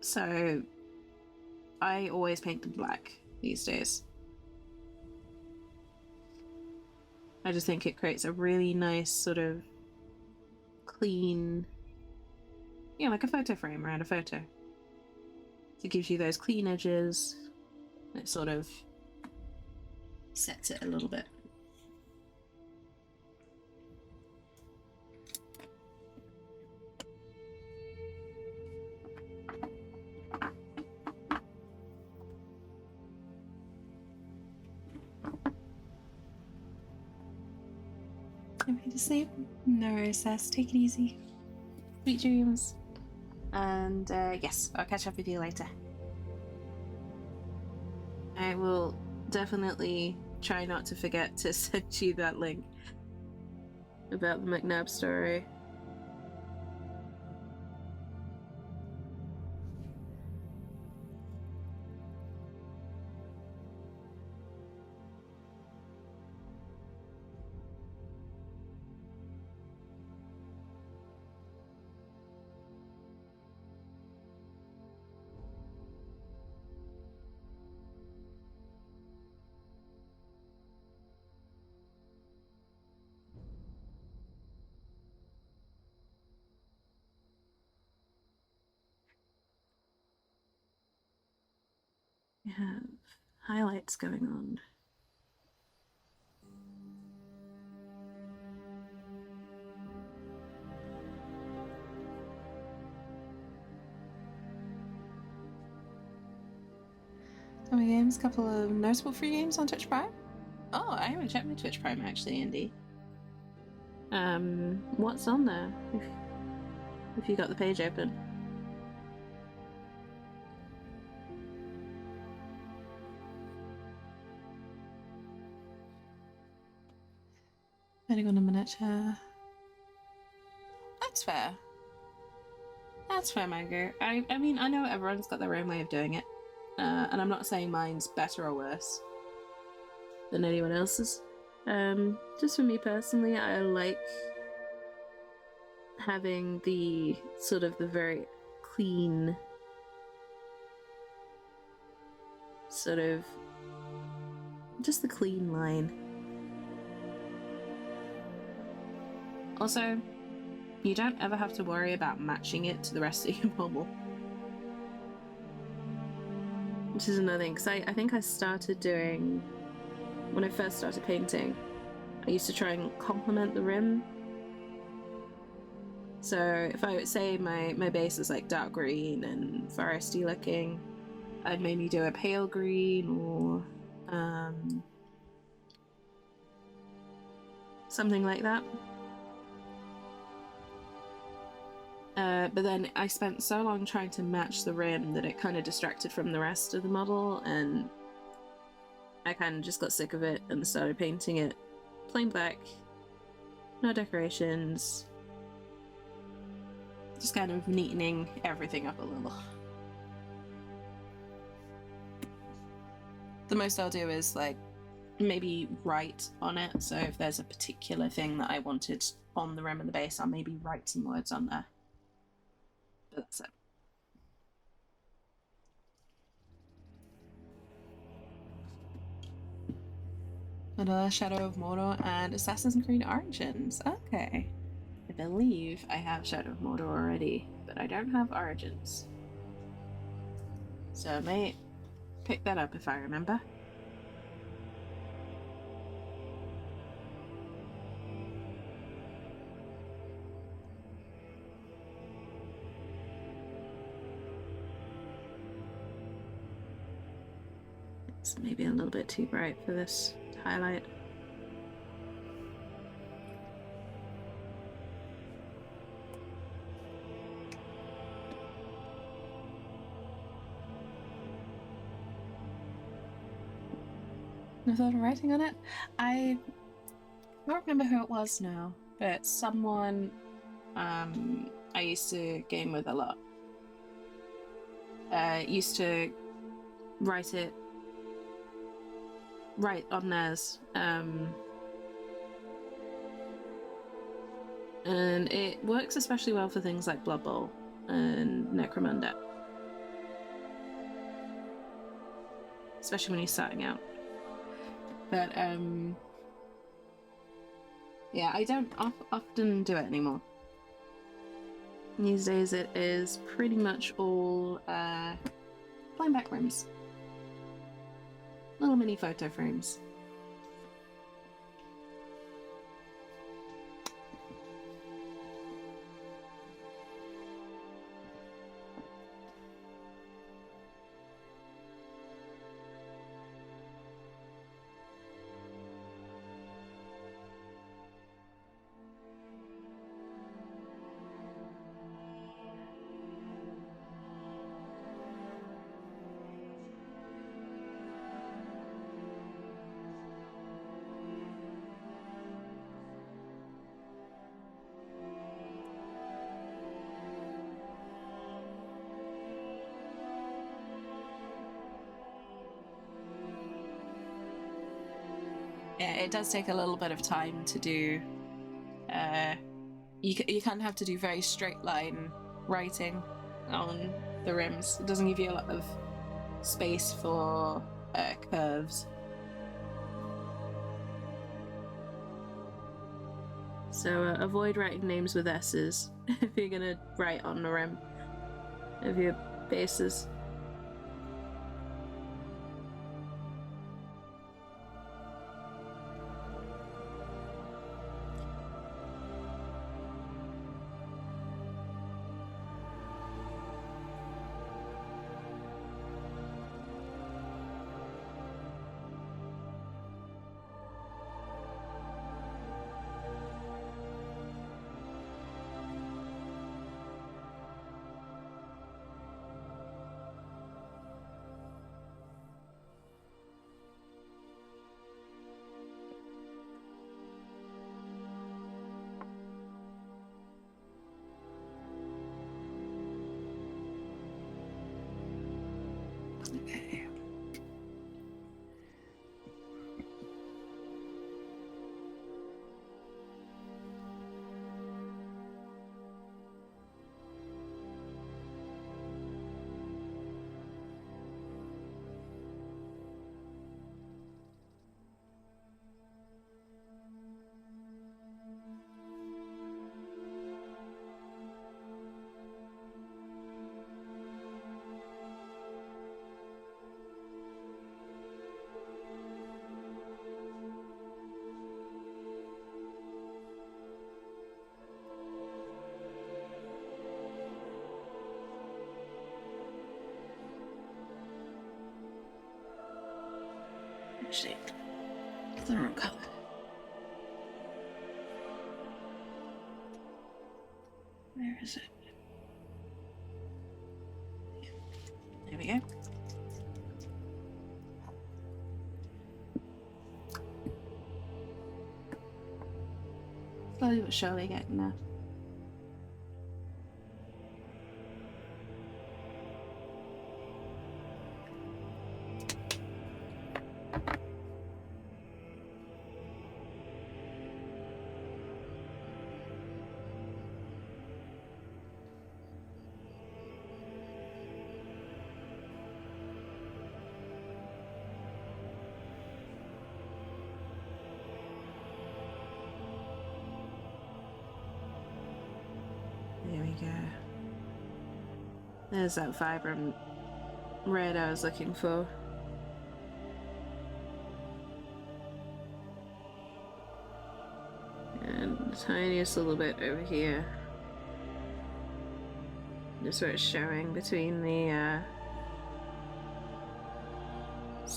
So I always paint them black these days. I just think it creates a really nice sort of clean, yeah, like a photo frame around a photo. So it gives you those clean edges. It sort of sets it a little bit. I'm going to sleep. No recess. Take it easy. Sweet dreams. And yes, I'll catch up with you later. I will definitely try not to forget to send you that link about the McNabb story. We have highlights going on. How many games? Couple of notable free games on Twitch Prime? Oh, I haven't checked my Twitch Prime actually, Andy. What's on there? If you got the page open. Depending on a miniature. That's fair. That's fair, Mango. I mean, I know everyone's got their own way of doing it. And I'm not saying mine's better or worse than anyone else's. Just for me personally, I like having the sort of the very clean sort of just the clean line. Also, you don't ever have to worry about matching it to the rest of your model. Which is another thing, because I think I started doing, when I first started painting, I used to try and complement the rim. So if I would say my base is like dark green and foresty looking, I'd maybe do a pale green or something like that. But then I spent so long trying to match the rim that it kind of distracted from the rest of the model, and I kind of just got sick of it and started painting it plain black, no decorations, just kind of neatening everything up a little. The most I'll do is like maybe write on it, so if there's a particular thing that I wanted on the rim of the base, I'll maybe write some words on there. But that's it. And Shadow of Mordor and Assassin's Creed Origins. Okay. I believe I have Shadow of Mordor already, but I don't have Origins. So I may pick that up if I remember. It's maybe a little bit too bright for this highlight. No thought of writing on it? I don't remember who it was now, but someone I used to game with a lot used to write on theirs, and it works especially well for things like Blood Bowl and Necromunda, especially when you're starting out. But yeah, I don't often do it anymore. These days it is pretty much all plain back rims. Little mini photo frames. Yeah, it does take a little bit of time to do. You kind of have to do very straight line writing on the rims. It doesn't give you a lot of space for curves. So avoid writing names with S's if you're gonna write on the rim of your bases. Okay. Actually, it's the wrong color. Where is it? There we go. Slowly but surely getting there. There we go. There's that vibrant red I was looking for. And the tiniest little bit over here. Just where it's showing between the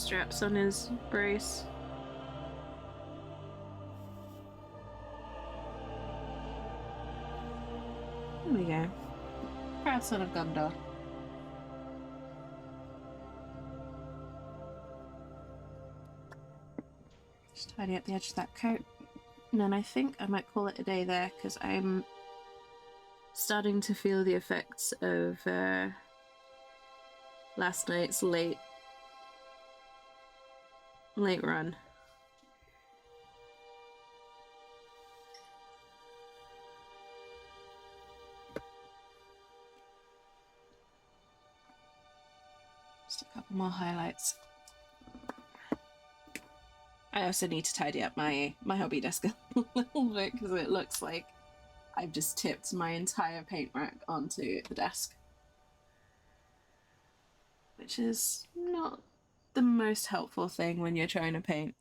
straps on his brace. There we go. Proud son of Gondor. Just tidy up the edge of that coat. And then I think I might call it a day there, because I'm starting to feel the effects of last night's late run. Just a couple more highlights. I also need to tidy up my hobby desk a little bit, because it looks like I've just tipped my entire paint rack onto the desk, which is not the most helpful thing when you're trying to paint.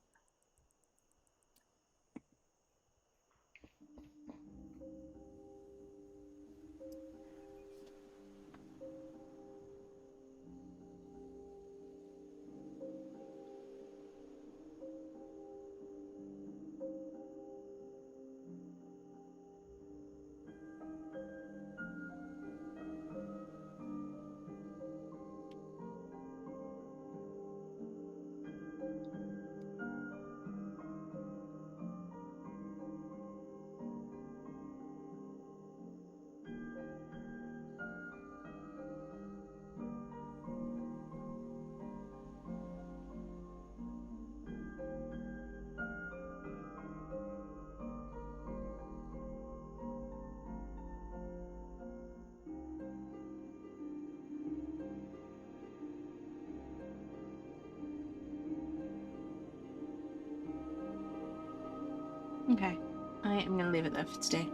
Okay, I am going to leave it there for today.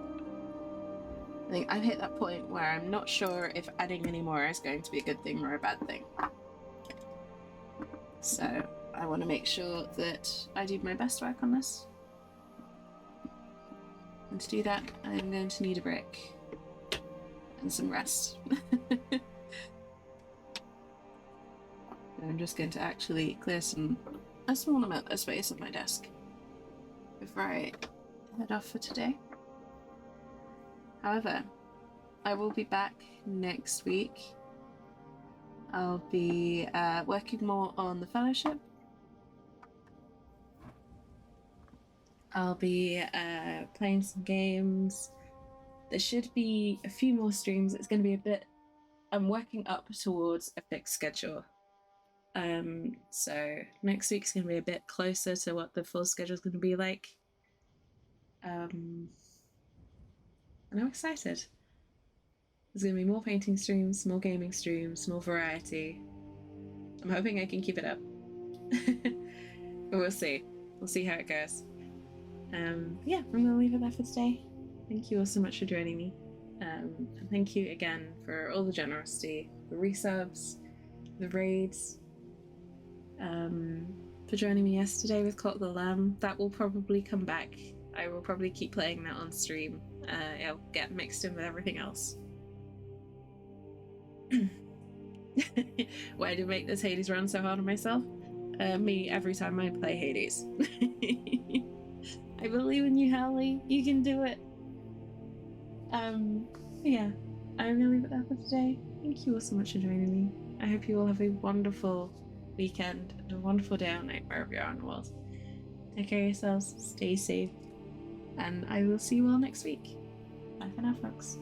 I think I've hit that point where I'm not sure if adding any more is going to be a good thing or a bad thing. So I want to make sure that I do my best work on this. And to do that, I'm going to need a break and some rest. I'm just going to actually clear a small amount of space on my desk before I head off for today. However, I will be back next week. I'll be working more on the Fellowship. I'll be playing some games. There should be a few more streams. It's going to be a bit... I'm working up towards a fixed schedule. So next week's going to be a bit closer to what the full schedule is going to be like. And I'm excited. There's going to be more painting streams, more gaming streams, more variety. I'm hoping I can keep it up. But we'll see. We'll see how it goes. Yeah, I'm going to leave it there for today. Thank you all so much for joining me. And thank you again for all the generosity, the resubs, the raids, for joining me yesterday with Cult of the Lamb. That will probably come back. I will probably keep playing that on stream. It'll get mixed in with everything else. Why do I make this Hades run so hard on myself? Me every time I play Hades. I believe in you, Hallie. You can do it. Yeah, I'm gonna leave it there for today. Thank you all so much for joining me. I hope you all have a wonderful weekend and a wonderful day or night wherever you are in the world. Take care of yourselves, stay safe, and I will see you all next week. Bye for now, folks.